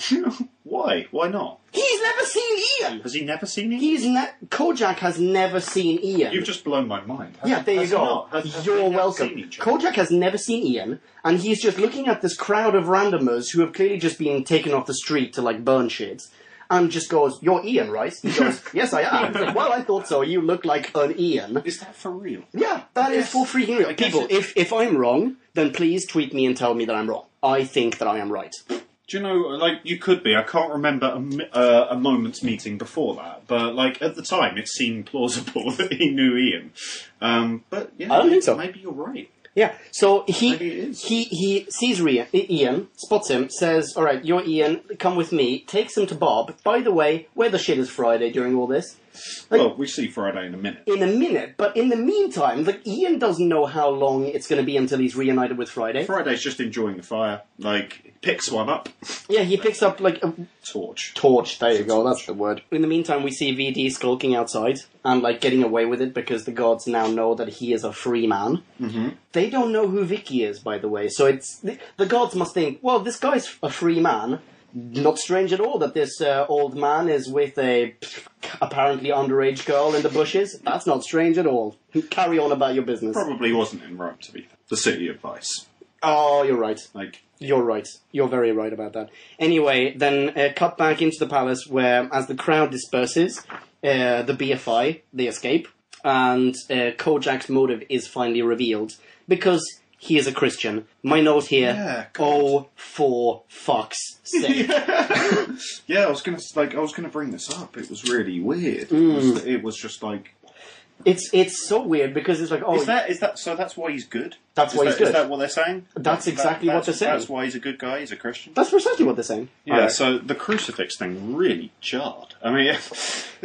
Why? Why not? He's never seen Ian! Has he never seen Ian? Kojak has never seen Ian. You've just blown my mind. There you go. You're welcome. Kojak has never seen Ian, and he's just looking at this crowd of randomers who have clearly just been taken off the street to, like, burn shit. And just goes, you're Ian, right? He goes, yes, I am. He's like, well, I thought so. You look like an Ian. Is that for real? Yeah, that is for freaking real. People, if I'm wrong, then please tweet me and tell me that I'm wrong. I think that I am right. Do you know, like, you could be. I can't remember a moment's meeting before that. But, like, at the time, it seemed plausible that he knew Ian. But, yeah, I don't think so. Maybe you're right. Yeah, so he sees Ian, spots him, says, all right, you're Ian, come with me, takes him to Bob. By the way, where the shit is Friday during all this? Like, well, we see Friday in a minute. In a minute, but in the meantime, like, Ian doesn't know how long it's going to be until he's reunited with Friday. Friday's just enjoying the fire. Like, picks one up. Yeah, he picks up, like, a... Torch, there you go, that's the word. In the meantime, we see VD skulking outside and, like, getting away with it because the gods now know that he is a free man. Mm-hmm. They don't know who Vicky is, by the way, so it's... The gods must think, well, this guy's a free man. Not strange at all that this old man is with a apparently underage girl in the bushes. That's not strange at all. Carry on about your business. Probably wasn't in Rome, to be fair. The city of vice. Oh, you're right. Like... You're right. You're very right about that. Anyway, then cut back into the palace where, as the crowd disperses, the BFI, they escape, and Kojak's motive is finally revealed, because he is a Christian. My note here, for fuck's sake. Yeah, I was gonna bring this up. It was really weird. It was just like... It's so weird because it's like, oh... Is that so that's why he's good? That's why he's good. Is that what they're saying? That's exactly what they're saying. That's why he's a good guy, he's a Christian? That's precisely what they're saying. Yeah, Alright. so the crucifix thing really jarred. I mean,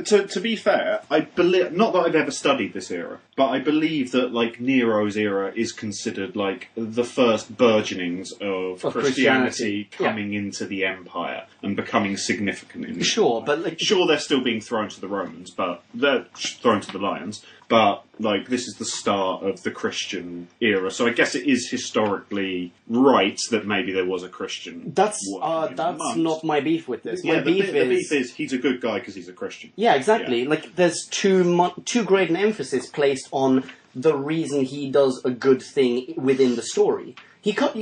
to be fair, I believe, not that I've ever studied this era, but I believe that, like, Nero's era is considered, like, the first burgeonings of Christianity coming into the empire and becoming significant in the Sure, empire. but, like... Sure, they're still being thrown to the Romans, but they're thrown to the lions, but, like, this is the start of the Christian era, so I guess it is historically right that maybe there was a Christian. That's not my beef with this. Yeah, My beef the beef is he's a good guy because he's a Christian. Yeah, exactly. Yeah. Like, there's too great an emphasis placed on the reason he does a good thing within the story.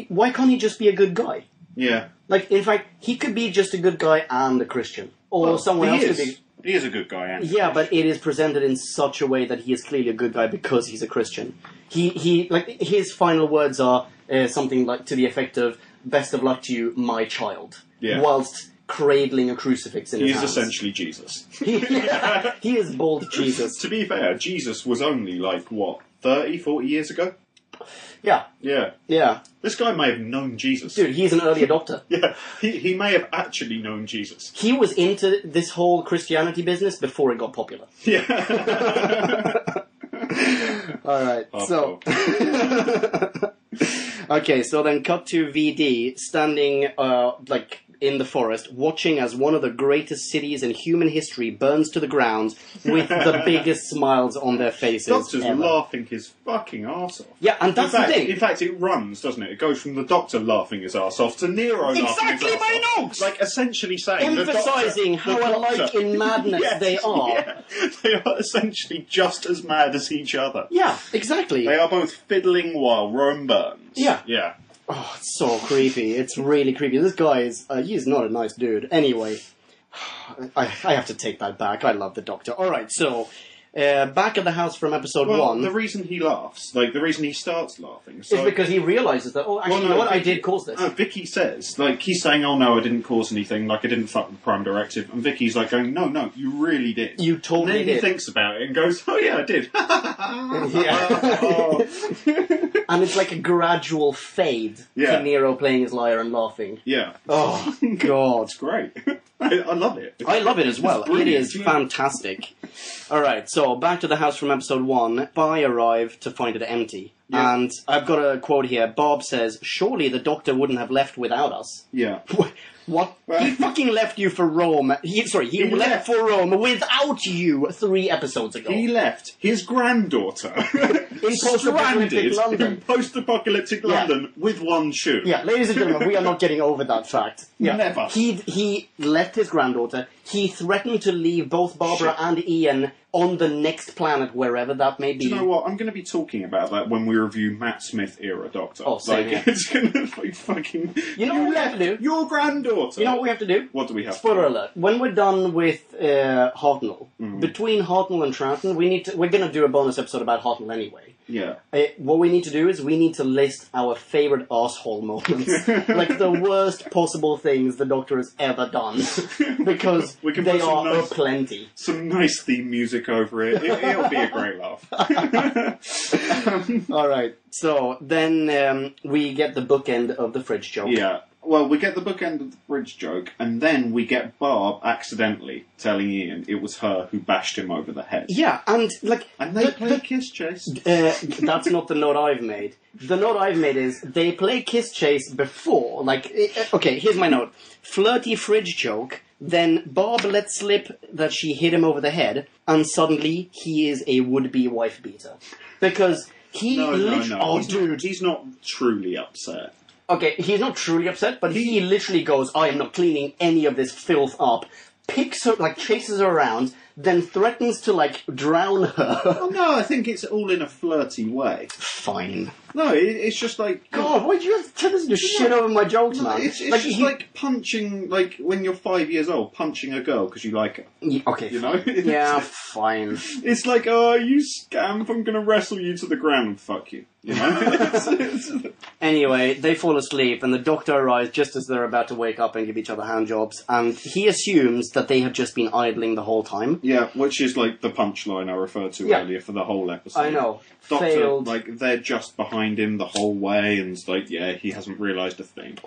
Why can't he just be a good guy? Yeah. Like, in fact, he could be just a good guy and a Christian. Or someone else could be... He is a good guy, and Yeah, but it is presented in such a way that he is clearly a good guy because he's a Christian. He like, his final words are something like to the effect of, "Best of luck to you, my child." Yeah. Whilst cradling a crucifix in his hands. He is essentially Jesus. He is bald Jesus. To be fair, Jesus was only, like, what, 30, 40 years ago? Yeah. Yeah. Yeah. This guy may have known Jesus. Dude, he's an early adopter. Yeah, he may have actually known Jesus. He was into this whole Christianity business before it got popular. Yeah. Alright, so... Okay, so then cut to VD standing, like, in the forest, watching as one of the greatest cities in human history burns to the ground with the biggest smiles on their faces Doctor's ever. laughing his fucking arse off. Yeah, and that's the thing. In fact, it runs, doesn't it? It goes from the Doctor laughing his arse off to Nero laughing his Exactly arse my off. notes! Like, essentially saying Emphasising how alike in madness they are. Yeah, they are essentially just as mad as each other. Yeah, exactly. They are both fiddling while Rome burns. Yeah. Yeah. Oh, it's so creepy. It's really creepy. This guy is... he's not a nice dude. Anyway, I have to take that back. I love the Doctor. Alright, so... back at the house from episode 1... the reason he laughs, like, the reason he starts laughing... is because he realises that, you know what, I did cause this. No, Vicky says, like, he's saying, oh no, I didn't cause anything, like, I didn't fuck with Prime Directive, and Vicky's like going, no, you really did. You totally and then did. he thinks about it and goes, oh yeah, I did. And it's like a gradual fade to Nero playing his lyre and laughing. Yeah. Oh, God. It's great. I love it. I love it as well. It is Yeah. fantastic. Alright, so back to the house from episode 1. I arrive to find it empty. Yeah. And I've got a quote here. Bob says, "Surely the Doctor wouldn't have left without us." Yeah. What? He fucking left you for Rome. He left for Rome without you 3 episodes ago. He left his granddaughter In post-apocalyptic London. in post-apocalyptic London with one shoe. Yeah, ladies and gentlemen, we are not getting over that fact. Yeah. Never. He left his granddaughter. He threatened to leave both Barbara and Ian on the next planet, wherever that may be. Do you know what? I'm going to be talking about that when we review Matt Smith era Doctor. Oh, same here. It's going to be fucking... You know what we have to do? Your granddaughter. You know what we have to do? What do we have Spoiler to do? alert. When we're done with Hartnell, between Hartnell and Troughton, we're going to do a bonus episode about Hartnell anyway. Yeah. What we need to do is we need to list our favourite asshole moments. Like the worst possible things the Doctor has ever done. Because We can they put some are nice- aplenty. Some nice theme music over it. It'll be a great laugh. Alright, so then we get the bookend of the fridge joke. Yeah. Well, we get the bookend of the bridge joke, and then we get Barb accidentally telling Ian it was her who bashed him over the head. Yeah, and like... And they play Kiss Chase. That's not the note I've made. The note I've made is they play Kiss Chase before. Like, okay, here's my note. Flirty fridge joke, then Barb lets slip that she hit him over the head, and suddenly he is a would-be wife beater. Because he No. Oh, dude. He's not truly upset. Okay, he's not truly upset, but he literally goes, I am not cleaning any of this filth up, picks her, like, chases her around, then threatens to, like, drown her. Oh, no, I think it's all in a flirty way. Fine. No, it's just like... God, why'd you have to turn this into shit over my jokes, No, man? it's just like punching, like, when you're 5 years old, punching a girl because you like her. Okay, You fine. know? Yeah, fine. It's like, oh, you scamp, I'm going to wrestle you to the ground and fuck you. You know? Anyway, they fall asleep, and the Doctor arrives just as they're about to wake up and give each other handjobs, and he assumes that they have just been idling the whole time. Yeah, which is like the punchline I referred to earlier for the whole episode. I know. Doctor, Failed. like, they're just behind behind him the whole way, and it's like, yeah, he hasn't realised a thing.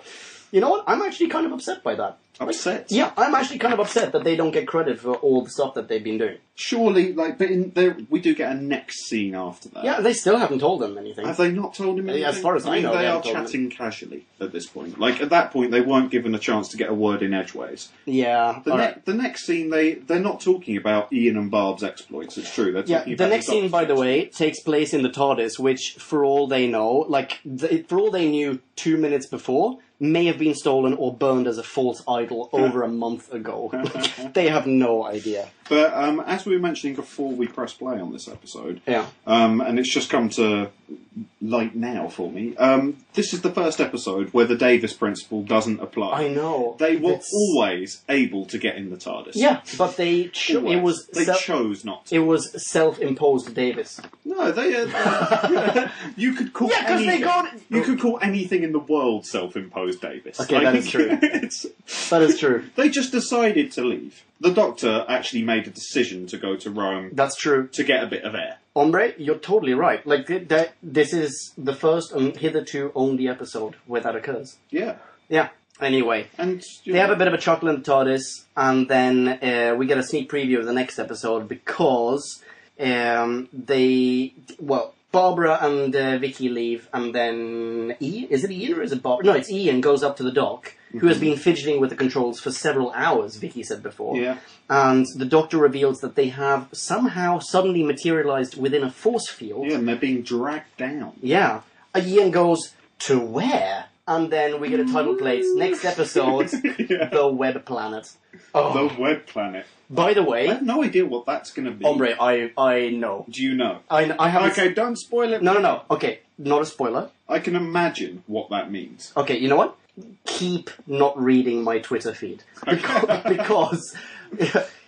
You know what? I'm actually kind of upset by that. Upset? Yeah, I'm actually kind of upset that they don't get credit for all the stuff that they've been doing. Surely, like, but in there, we do get a next scene after that. Yeah, they still haven't told them anything. Have they not told him anything? As far as I mean, know, they they are haven't told chatting casually at this point. Like, at that point, they weren't given a chance to get a word in edgeways. Yeah. The next scene, they're not talking about Ian and Barb's exploits, it's true. They're talking about the next scene, by the way, takes place in the TARDIS, which, for all they know, for all they knew 2 minutes before, may have been stolen or burned as a false idol over a month ago. They have no idea. But as we were mentioning before we press play on this episode, yeah, and it's just come to light now for me, this is the first episode where the Davis principle doesn't apply. I know. They were always able to get in the TARDIS. Yeah, but they chose not to. It was self-imposed Davis. No, they. You could call you could call anything in the world self-imposed Davis. Okay, that is true. That is true. They just decided to leave. The Doctor actually made a decision to go to Rome. That's true. To get a bit of air. Hombre, you're totally right. Like, this is the first and hitherto only episode where that occurs. Yeah. Yeah. Anyway, and they have a bit of a chuckle in the TARDIS, and then we get a sneak preview of the next episode because Barbara and Vicky leave, and then is it Ian or is it Barbara? No, it's Ian goes up to the dock, who has been fidgeting with the controls for several hours, Vicky said before. Yeah. And the Doctor reveals that they have somehow suddenly materialised within a force field. Yeah, and they're being dragged down. Yeah. Ian goes, to where? And then we get a title plate. Next episode, The Web Planet. Oh. The Web Planet. By the way... I have no idea what that's going to be. Hombre, I know. Do you know? I haven't... Okay, don't spoil it. No. Okay, not a spoiler. I can imagine what that means. Okay, you know what? Keep not reading my Twitter feed. Because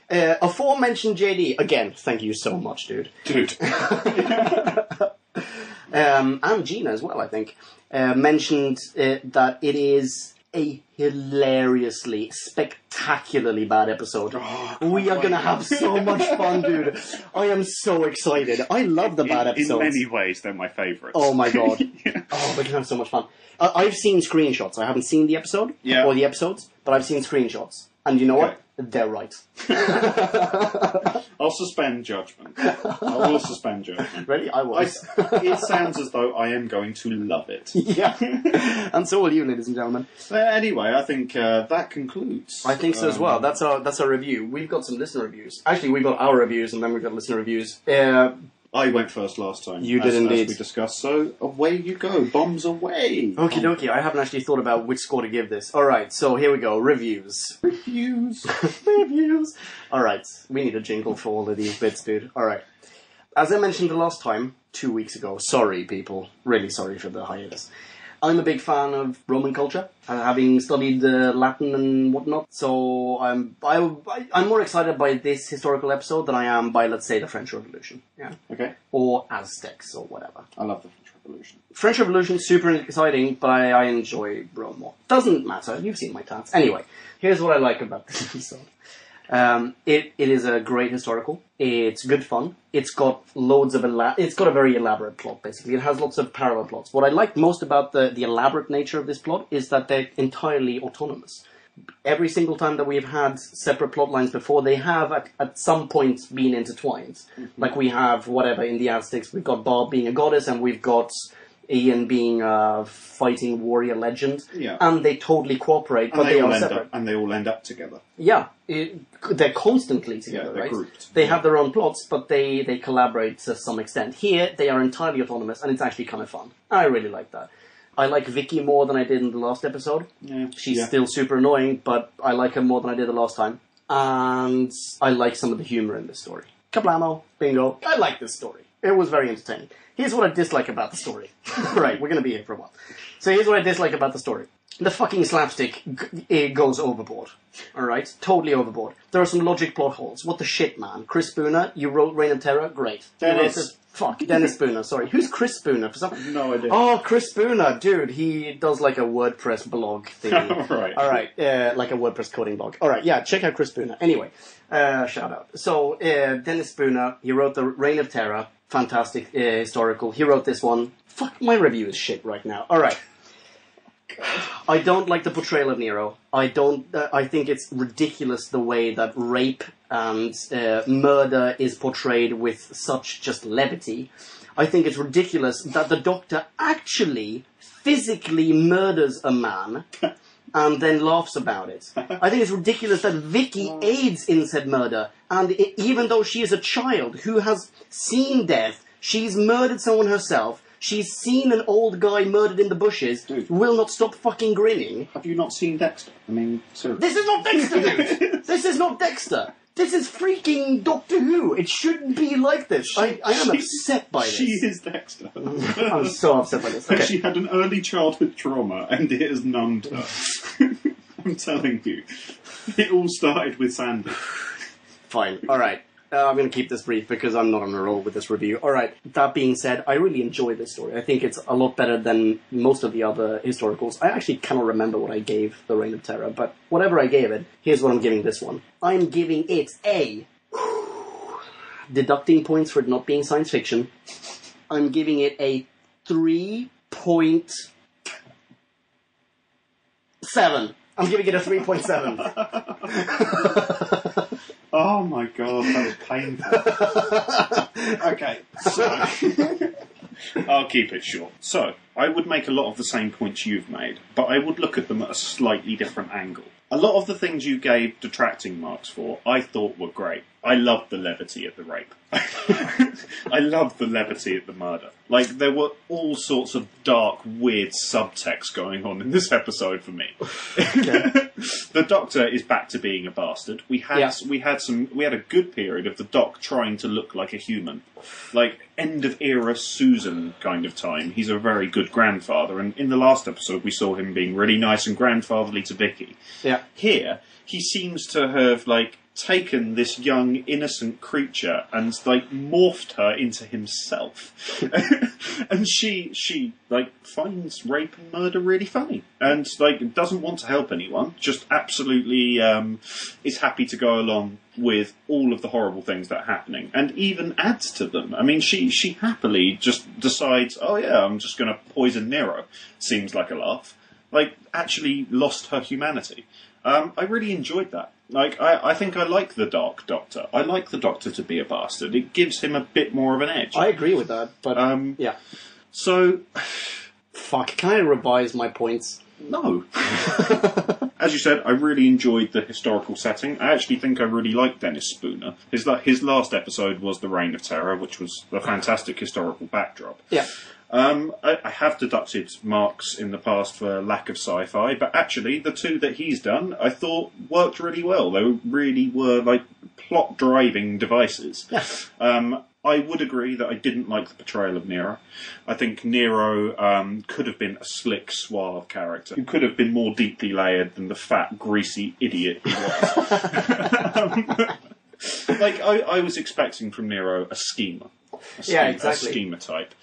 aforementioned JD, again, thank you so much, dude. And Gina as well, I think, mentioned that it is a hilariously, spectacularly bad episode. We are going to have so much fun, dude. I am so excited. I love the bad episodes. In many ways, they're my favourites. Oh my god. Oh, we're going to have so much fun. I've seen screenshots. I haven't seen the episode, or the episodes, but I've seen screenshots. And you know what? They're right. I'll suspend judgment. I will suspend judgment. Ready? I was. It sounds as though I am going to love it. Yeah. And so will you, ladies and gentlemen. Anyway, I think that concludes. I think so as well. That's our review. We've got some listener reviews. Actually, we've got our reviews and then we've got listener reviews. I went first last time. You did indeed. As we discussed, so away you go. Bombs away. Okie dokie, I haven't actually thought about which score to give this. Alright, so here we go. Reviews. Reviews. Alright, we need a jingle for all of these bits, dude. Alright. As I mentioned the last time, 2 weeks ago, sorry people, really sorry for the hiatus. I'm a big fan of Roman culture, having studied Latin and whatnot, so I'm more excited by this historical episode than I am by, let's say, the French Revolution. Yeah. Okay. Or Aztecs, or whatever. I love the French Revolution. French Revolution, super exciting, but I enjoy Rome more. Doesn't matter, you've seen my tats. Anyway, here's what I like about this episode. It is a great historical. It's good fun. It's got loads of it's got a very elaborate plot, basically. It has lots of parallel plots. What I like most about the elaborate nature of this plot is that they're entirely autonomous. Every single time that we've had separate plot lines before, they have at some point been intertwined. Mm-hmm. Like we have, whatever, in the Aztecs, we've got Barb being a goddess, and we've got Ian being a fighting warrior legend. Yeah. And they totally cooperate, but they are separate. And they all end up together. Yeah. They're constantly together, they're right? Grouped. They have their own plots, but they collaborate to some extent. Here, they are entirely autonomous, and it's actually kind of fun. I really like that. I like Vicky more than I did in the last episode. Yeah. She's still super annoying, but I like her more than I did the last time. And I like some of the humour in this story. Kablamo, bingo. I like this story. It was very entertaining. Here's what I dislike about the story. Right, we're going to be here for a while. So here's what I dislike about the story. The fucking slapstick it goes overboard. Alright? Totally overboard. There are some logic plot holes. What the shit, man? Chris Spooner, you wrote Reign of Terror? Great. Dennis Spooner, sorry. Who's Chris Spooner? For some... No idea. Oh, Chris Spooner, dude. He does like a WordPress blog thing. Right. Alright, like a WordPress coding blog. Alright, yeah, check out Chris Spooner. Anyway, shout out. So, Dennis Spooner, he wrote the Reign of Terror. Fantastic, historical. He wrote this one. Fuck, my review is shit right now. Alright. I don't like the portrayal of Nero. I think it's ridiculous the way that rape and murder is portrayed with such just levity. I think it's ridiculous that the Doctor actually physically murders a man and then laughs about it. I think it's ridiculous that Vicky aids in said murder, and even though she is a child who has seen death, she's murdered someone herself. She's seen an old guy murdered in the bushes, Dude. will not stop fucking grinning. Have you not seen Dexter? I mean, seriously. This is not Dexter, dude! This is not Dexter! This is freaking Doctor Who! It shouldn't be like this. I am upset by this. She is Dexter. I'm so upset by this. Okay. She had an early childhood trauma, and it has numbed her. I'm telling you. It all started with Sandy. Fine, alright. I'm going to keep this brief because I'm not on a roll with this review. Alright, that being said, I really enjoy this story. I think it's a lot better than most of the other historicals. I actually cannot remember what I gave The Reign of Terror, but whatever I gave it, here's what I'm giving this one. I'm giving it a... deducting points for it not being science fiction. I'm giving it a 3.7. I'm giving it a 3.7. Oh my god, that was painful. Okay, so... I'll keep it short. So, I would make a lot of the same points you've made, but I would look at them at a slightly different angle. A lot of the things you gave detracting marks for, I thought were great. I loved the levity of the rape. I loved the levity of the murder. Like, there were all sorts of dark, weird subtext going on in this episode for me. Okay. The Doctor is back to being a bastard. We had a good period of the Doc trying to look like a human. Like, end of era Susan kind of time. He's a very good grandfather, and in the last episode we saw him being really nice and grandfatherly to Vicky. Yeah. Here, he seems to have, like, taken this young, innocent creature and, like, morphed her into himself. And she, like, finds rape and murder really funny. And, like, doesn't want to help anyone, just absolutely is happy to go along with all of the horrible things that are happening, and even adds to them. I mean, she happily just decides, oh yeah, I'm just going to poison Nero. Seems like a laugh. Like, actually lost her humanity. I really enjoyed that. Like, I think I like the Dark Doctor. I like the Doctor to be a bastard. It gives him a bit more of an edge. I agree with that, but yeah. So, Fuck, can I revise my points? no. As you said, I really enjoyed the historical setting. I actually think I really liked Dennis Spooner. His last episode was The Reign of Terror, which was a fantastic historical backdrop. Yeah. I have deducted marks in the past for lack of sci-fi, but actually the two that he's done, I thought worked really well. They really were like plot-driving devices. Yes. I would agree that I didn't like the portrayal of Nero. I think Nero could have been a slick, suave character who could have been more deeply layered than the fat, greasy idiot he was. Like, I was expecting from Nero a schemer. Yeah, exactly. A schemer type.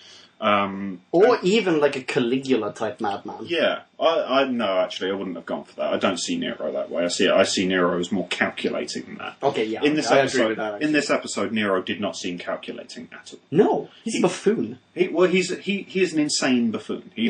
Or even like a Caligula type madman. Yeah, no, actually, I wouldn't have gone for that. I don't see Nero that way. I see Nero as more calculating than that. Okay, yeah, In this I episode, agree with that, actually. in this episode, Nero did not seem calculating at all. No, he's a buffoon. He is an insane buffoon. He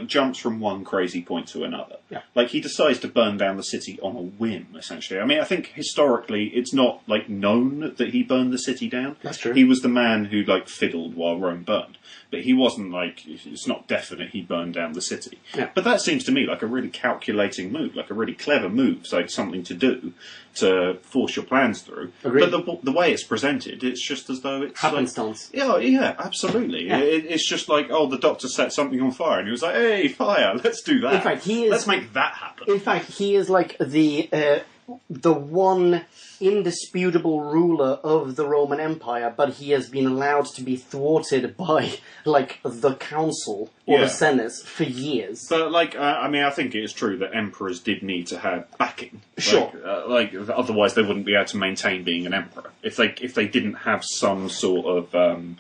jumps from one crazy point to another. Yeah. Like, he decides to burn down the city on a whim, essentially. I mean, I think historically it's not like known that he burned the city down. That's true. He was the man who like fiddled while Rome burned. But he wasn't like, it's not definite he burned down the city. Yeah. But that seems to me like a really calculating move, like a really clever move, like something to do to force your plans through. Agreed. But the way it's presented, it's just as though it's Happenstance. like, yeah, absolutely. Yeah. It's just like, oh, the Doctor set something on fire, and he was like, hey, fire, let's do that. In fact, Let's make that happen. In fact, he is like the the one indisputable ruler of the Roman Empire, but he has been allowed to be thwarted by, like, the council or the Senate for years. But, like, I mean, I think it is true that emperors did need to have backing. Sure. Otherwise they wouldn't be able to maintain being an emperor. If they didn't have some sort of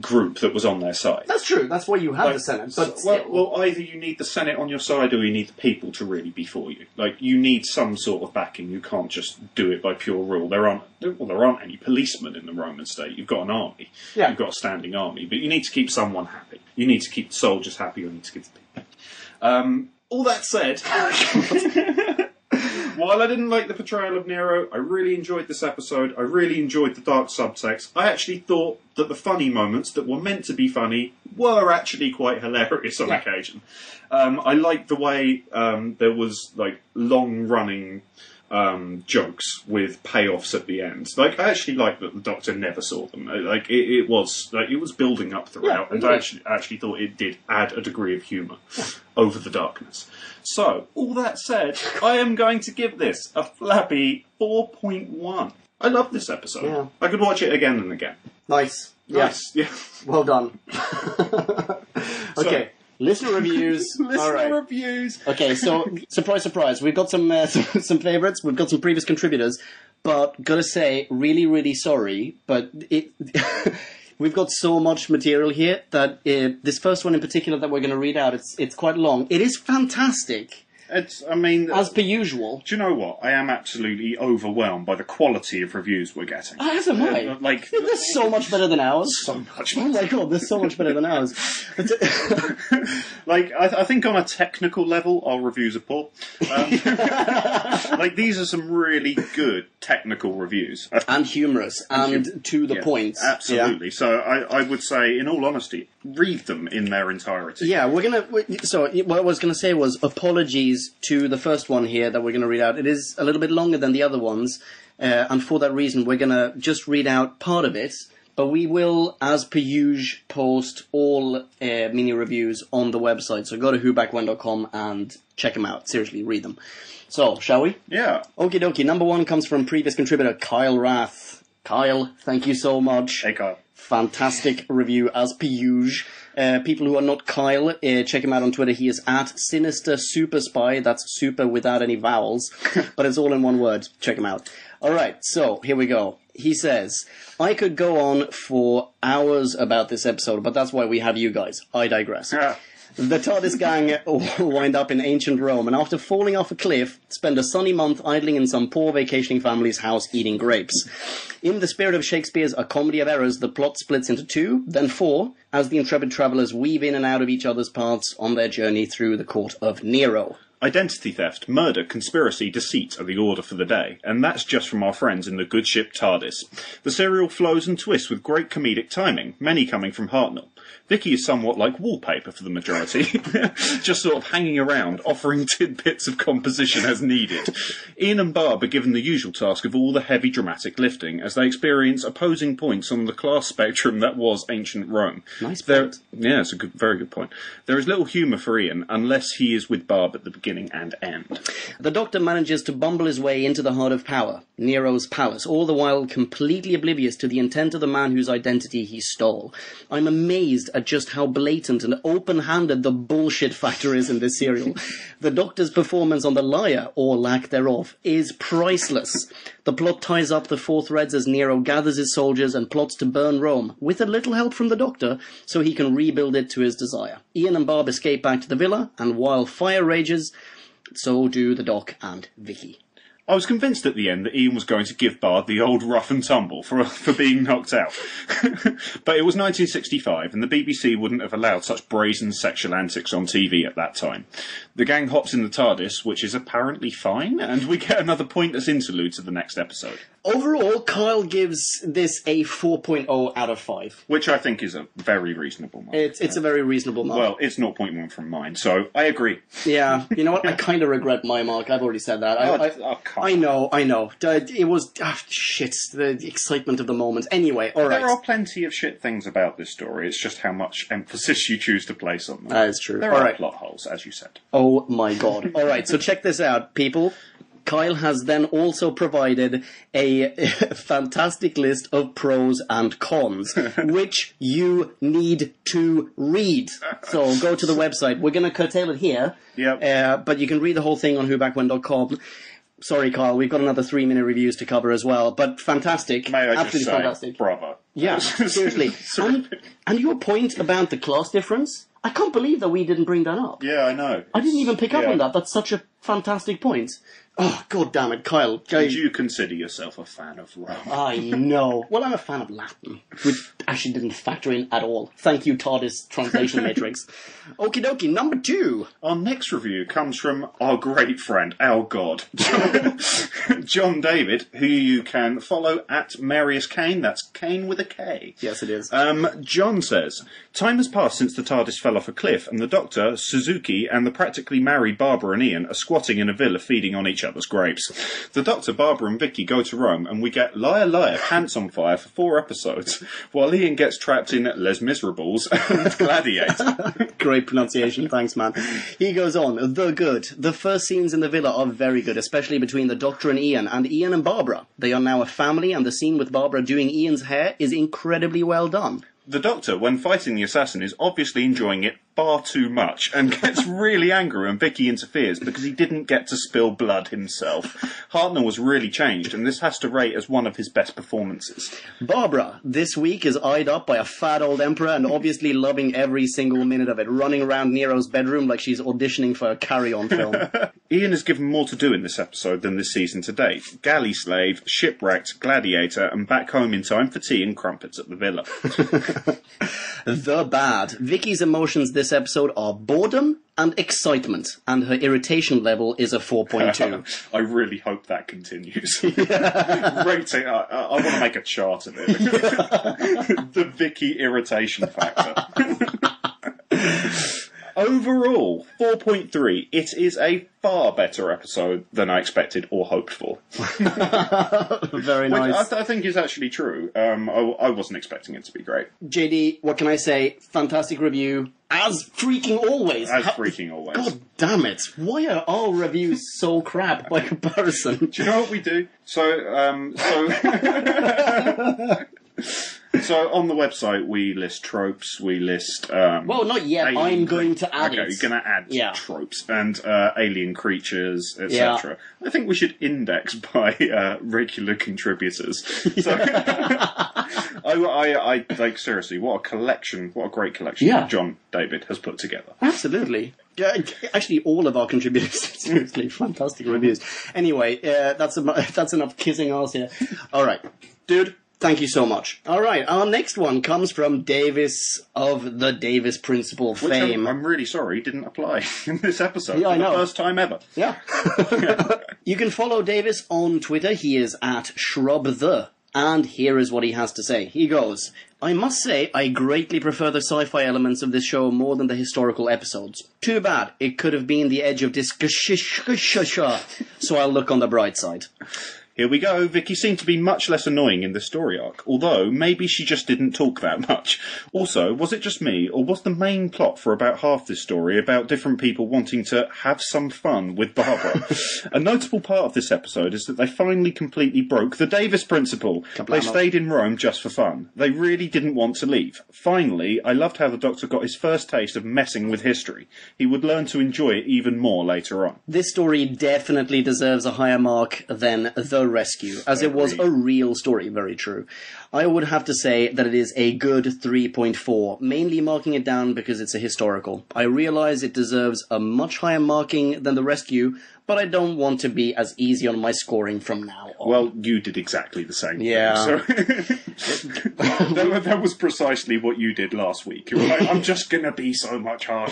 group that was on their side. That's true. That's why you have the Senate. But well, either you need the Senate on your side or you need the people to really be for you. Like, you need some sort of backing. You can't just do it by pure rule. There aren't any policemen in the Roman state. You've got an army. Yeah. You've got a standing army. But you need to keep someone happy. You need to keep the soldiers happy. You need to keep the people. All that said, while I didn't like the portrayal of Nero, I really enjoyed this episode. I really enjoyed the dark subtext. I actually thought that the funny moments that were meant to be funny were actually quite hilarious on occasion. I liked the way there was, like, long-running jokes with payoffs at the end. Like, I actually liked that the Doctor never saw them. Like, it was building up throughout, and I actually thought it did add a degree of humour over the darkness. So, all that said, I am going to give this a flappy 4.1. I love this episode. Yeah. I could watch it again and again. nice. Nice. Yeah. Well done. Okay. Listener reviews. All right. Reviews. Okay, so surprise, surprise. We've got some favourites. We've got some previous contributors, but gotta say, really, really sorry, but we've got so much material here that this first one in particular that we're going to read out, it's quite long. It is fantastic. As per usual. Do you know what? I am absolutely overwhelmed by the quality of reviews we're getting. As am I. They're so much better than ours. So much better. Oh my god, they're so much better than ours. I think on a technical level, our reviews are poor. These are some really good technical reviews. And humorous, and to the point. Absolutely. Yeah. So I would say, in all honesty, read them in their entirety. Yeah, so what I was going to say was apologies to the first one here that we're going to read out. It is a little bit longer than the other ones, and for that reason we're going to just read out part of it, but we will, as per usual, post all mini reviews on the website, so go to whobackwen.com and check them out. Seriously, read them. So, shall we? Yeah. Okie dokie. Number one comes from previous contributor Kyle Rath. Kyle, thank you so much. Hey, Kyle. Fantastic review, as per usual. People who are not Kyle, check him out on Twitter. He is at Sinister Super Spy. That's super without any vowels, but it's all in one word. Check him out. All right, so here we go. He says, I could go on for hours about this episode, but that's why we have you guys. I digress. Yeah. The TARDIS gang wind up in ancient Rome, and after falling off a cliff, spend a sunny month idling in some poor vacationing family's house eating grapes. In the spirit of Shakespeare's A Comedy of Errors, the plot splits into 2, then 4, as the intrepid travellers weave in and out of each other's paths on their journey through the court of Nero. Identity theft, murder, conspiracy, deceit are the order for the day, and that's just from our friends in the good ship TARDIS. The serial flows and twists with great comedic timing, many coming from Hartnell. Vicky is somewhat like wallpaper for the majority, just sort of hanging around, offering tidbits of composition as needed. Ian and Barb are given the usual task of all the heavy dramatic lifting, as they experience opposing points on the class spectrum that was ancient Rome. Nice point. Yeah, it's a very good point. There is little humour for Ian, unless he is with Barb at the beginning and end. The Doctor manages to bumble his way into the heart of power, Nero's palace, all the while completely oblivious to the intent of the man whose identity he stole. I'm amazed at just how blatant and open-handed the bullshit factor is in this serial. The Doctor's performance on the lyre, or lack thereof, is priceless. The plot ties up the 4 threads as Nero gathers his soldiers and plots to burn Rome, with a little help from the Doctor, so he can rebuild it to his desire. Ian and Barb escape back to the villa, and while fire rages, so do the Doc and Vicky. I was convinced at the end that Ian was going to give Bard the old rough and tumble for being knocked out. But it was 1965, and the BBC wouldn't have allowed such brazen sexual antics on TV at that time. The gang hops in the TARDIS, which is apparently fine, and we get another pointless interlude to the next episode. Overall, Kyle gives this a 4.0 out of 5. Which I think is a very reasonable mark. It's a very reasonable mark. Well, it's 0.1 from mine, so I agree. Yeah, you know what? I kind of regret my mark. I've already said that. I know. It was... shit, the excitement of the moment. Anyway, alright. There are plenty of shit things about this story. It's just how much emphasis you choose to place on them. That is true. There are plot holes, as you said. Oh my god. Alright, so check this out, people. Kyle has then also provided a fantastic list of pros and cons, which you need to read. So go to the website. We're going to curtail it here, but you can read the whole thing on whobackwhen.com. Sorry, Kyle, we've got another 3-minute reviews to cover as well, but fantastic. May I absolutely just say, fantastic. bravo. Yeah, seriously. And your point about the class difference, I can't believe that we didn't bring that up. Yeah, I know. I didn't even pick up on that. That's such a fantastic point. Oh, god damn it, Kyle. Would you consider yourself a fan of Rome? I know. Well, I'm a fan of Latin, which actually didn't factor in at all. Thank you, TARDIS Translation Matrix. Okie dokie, number 2. Our next review comes from our great friend, our god, John David, who you can follow at Marius Kane. That's Kane with a K. Yes, it is. John says, time has passed since the TARDIS fell off a cliff, and the Doctor, Suzuki, and the practically married Barbara and Ian are squatting in a villa feeding on each other's grapes. The Doctor, Barbara, and Vicky go to Rome, and we get Liar Liar, Pants on Fire for 4 episodes, while Ian gets trapped in Les Miserables and Gladiator. Great pronunciation, thanks, man. He goes on, the good. The first scenes in the villa are very good, especially between the Doctor and Ian and Barbara. They are now a family, and the scene with Barbara doing Ian's hair is incredibly well done. The Doctor, when fighting the assassin, is obviously enjoying it far too much and gets really angry when Vicky interferes because he didn't get to spill blood himself. Hartnell was really changed, and this has to rate as one of his best performances. Barbara, this week, is eyed up by a fat old emperor and obviously loving every single minute of it, running around Nero's bedroom like she's auditioning for a Carry-On film. Ian is given more to do in this episode than this season to date. Galley slave, shipwrecked, gladiator, and back home in time for tea and crumpets at the villa. The bad. Vicky's emotions this episode are boredom and excitement, and her irritation level is a 4.2. I really hope that continues. Rating, I want to make a chart of it. The Vicky irritation factor. Overall, 4.3. It is a far better episode than I expected or hoped for. Very nice. I think is actually true. I wasn't expecting it to be great. JD, what can I say? Fantastic review. As freaking always. Freaking always. God damn it. Why are our reviews so crap by comparison? Do you know what we do? So on the website we list tropes, we list... well, not yet. I'm going to add it. Okay, you're going to add tropes and alien creatures, etc. Yeah. I think we should index by regular contributors. So, I like, seriously, what a great collection John David has put together. Absolutely. Yeah, actually, all of our contributors, seriously, fantastic reviews. Anyway, that's enough kissing ass here. All right, dude. Thank you so much. All right, our next one comes from Davis of the Davis Principle fame. Which I'm really sorry didn't apply in this episode for the first time ever. Yeah. You can follow Davis on Twitter. He is at ShrubThe. And here is what he has to say. He goes, I must say I greatly prefer the sci-fi elements of this show more than the historical episodes. Too bad. It could have been the edge of so I'll look on the bright side. Here we go. Vicky seemed to be much less annoying in the story arc, although maybe she just didn't talk that much. Also, was it just me, or was the main plot for about half this story about different people wanting to have some fun with Barbara? A notable part of this episode is that they finally completely broke the Davis Principle. They stayed in Rome just for fun. They really didn't want to leave. Finally, I loved how the Doctor got his first taste of messing with history. He would learn to enjoy it even more later on. This story definitely deserves a higher mark than The Rescue, as it was a real story. Very true. I would have to say that it is a good 3.4, mainly marking it down because it's a historical. I realise it deserves a much higher marking than The Rescue, but I don't want to be as easy on my scoring from now on. Well, you did exactly the same thing. So that was precisely what you did last week. You were like, I'm just going to be so much harder.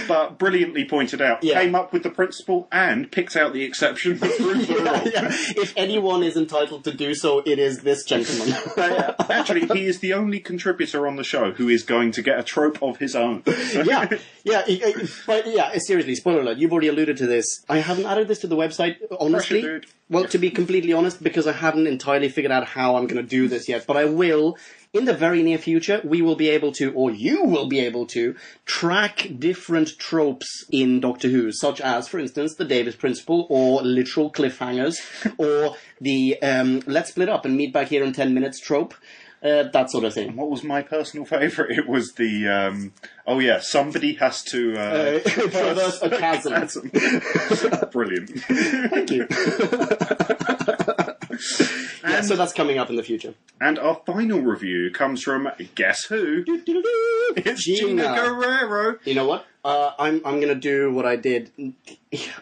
But brilliantly pointed out, came up with the principle and picked out the exception that proved the rule. If anyone is entitled to do so, it is this gentleman. Actually, he is the only contributor on the show who is going to get a trope of his own. But seriously, spoiler alert, you've already alluded to this. I haven't added this to the website, honestly. Pressure, dude. Well, to be completely honest, because I haven't entirely figured out how I'm going to do this yet, but I will. In the very near future, we will be able to, or you will be able to, track different tropes tropes in Doctor Who, such as, for instance, the Davis Principle, or literal cliffhangers, or the let's split up and meet back here in 10 minutes trope. That sort of thing. What was my personal favourite? It was the, somebody has to... traverse a chasm. Brilliant. Thank you. So that's coming up in the future. And our final review comes from, guess who? It's Gina Guerrero. You know what? I'm going to do what I did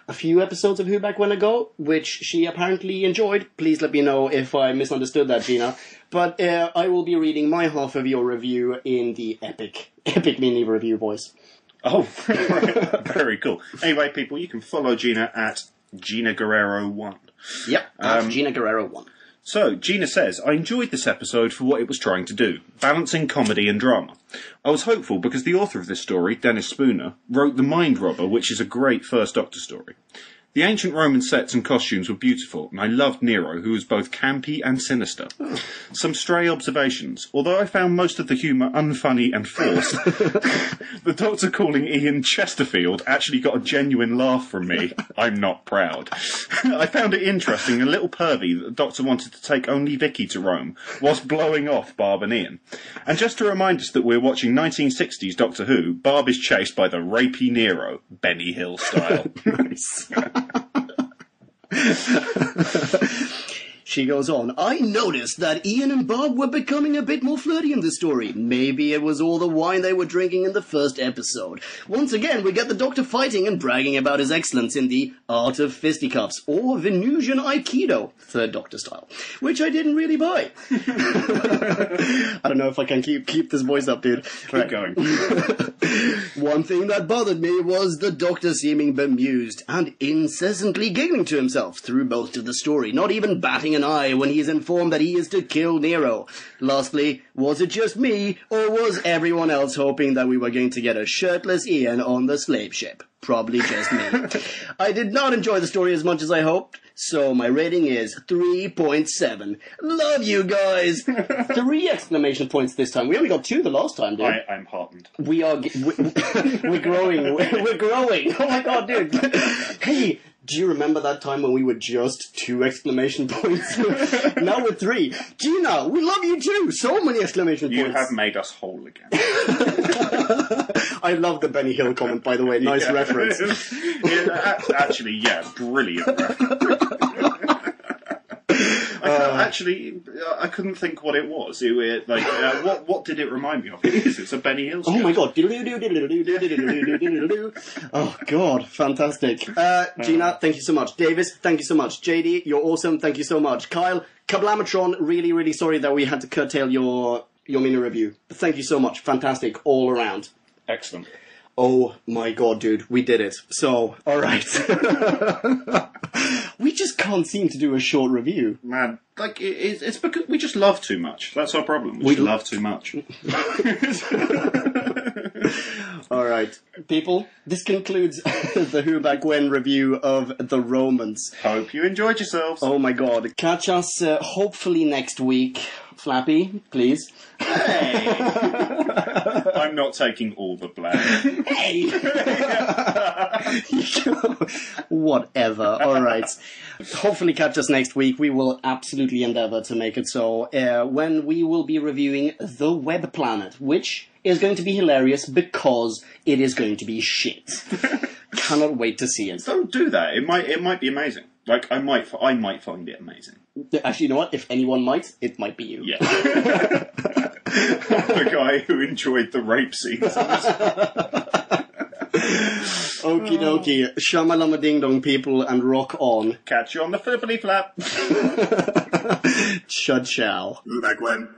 a few episodes of Who Back When ago, which she apparently enjoyed. Please let me know if I misunderstood that, Gina. But I will be reading my half of your review in the epic mini review voice. Oh, very cool. Anyway, people, you can follow Gina at Gina Guerrero 1. Yep, at Gina Guerrero 1. So, Gina says, I enjoyed this episode for what it was trying to do, balancing comedy and drama. I was hopeful because the author of this story, Dennis Spooner, wrote The Mind Robber, which is a great First Doctor story. The ancient Roman sets and costumes were beautiful, and I loved Nero, who was both campy and sinister. Some stray observations. Although I found most of the humour unfunny and forced, the Doctor calling Ian Chesterfield actually got a genuine laugh from me. I'm not proud. I found it interesting and a little pervy that the Doctor wanted to take only Vicky to Rome, whilst blowing off Barb and Ian. And just to remind us that we're watching 1960s Doctor Who, Barb is chased by the rapey Nero, Benny Hill style. Nice. She goes on, I noticed that Ian and Bob were becoming a bit more flirty in this story. Maybe it was all the wine they were drinking in the first episode. Once again, we get the Doctor fighting and bragging about his excellence in the art of fisticuffs, or Venusian Aikido, Third Doctor style, which I didn't really buy. I don't know if I can keep this voice up, dude. Keep going. One thing that bothered me was the Doctor seeming bemused and incessantly giggling to himself through most of the story, not even batting an eye when he is informed that he is to kill Nero. Lastly, was it just me, or was everyone else hoping that we were going to get a shirtless Ian on the slave ship? Probably just me. I did not enjoy the story as much as I hoped, so my rating is 3.7. Love you guys! 3 exclamation points this time. We only got 2 the last time, dude. I'm heartened. We're growing. We're growing. Oh my god, dude. Hey, do you remember that time when we were just 2 exclamation points? Now we're 3. Gina, we love you too. So many exclamation points. You have made us whole again. I love the Benny Hill comment, by the way. Nice reference. Actually, brilliant reference. I couldn't think what it was. What did it remind me of? It's a Benny Hill sketch. Oh my god. Oh god, fantastic. Gina, thank you so much. Davis, thank you so much. JD, you're awesome. Thank you so much. Kyle, Kablamatron, really, really sorry that we had to curtail your mini review. But thank you so much. Fantastic all around. Excellent. Oh my god, dude, we did it. So, alright. We just can't seem to do a short review. Man, it's because we just love too much. That's our problem. We love too much. Alright, people, this concludes the Who Back When review of The Romans. Hope you enjoyed yourselves. Oh my god. Catch us hopefully next week. Flappy, please. Hey! I'm not taking all the blame. Hey! Whatever. Alright. Hopefully catch us next week. We will absolutely endeavour to make it so. When we will be reviewing The Web Planet, which is going to be hilarious because it is going to be shit. Cannot wait to see it. Don't do that. It might be amazing. Like, I might find it amazing. Actually, you know what? If anyone might, it might be you. Yeah. The guy who enjoyed the rape scenes. Okie dokie. Shamalama ding dong, people, and rock on. Catch you on the flippity flap. Chud chow. Who Back When?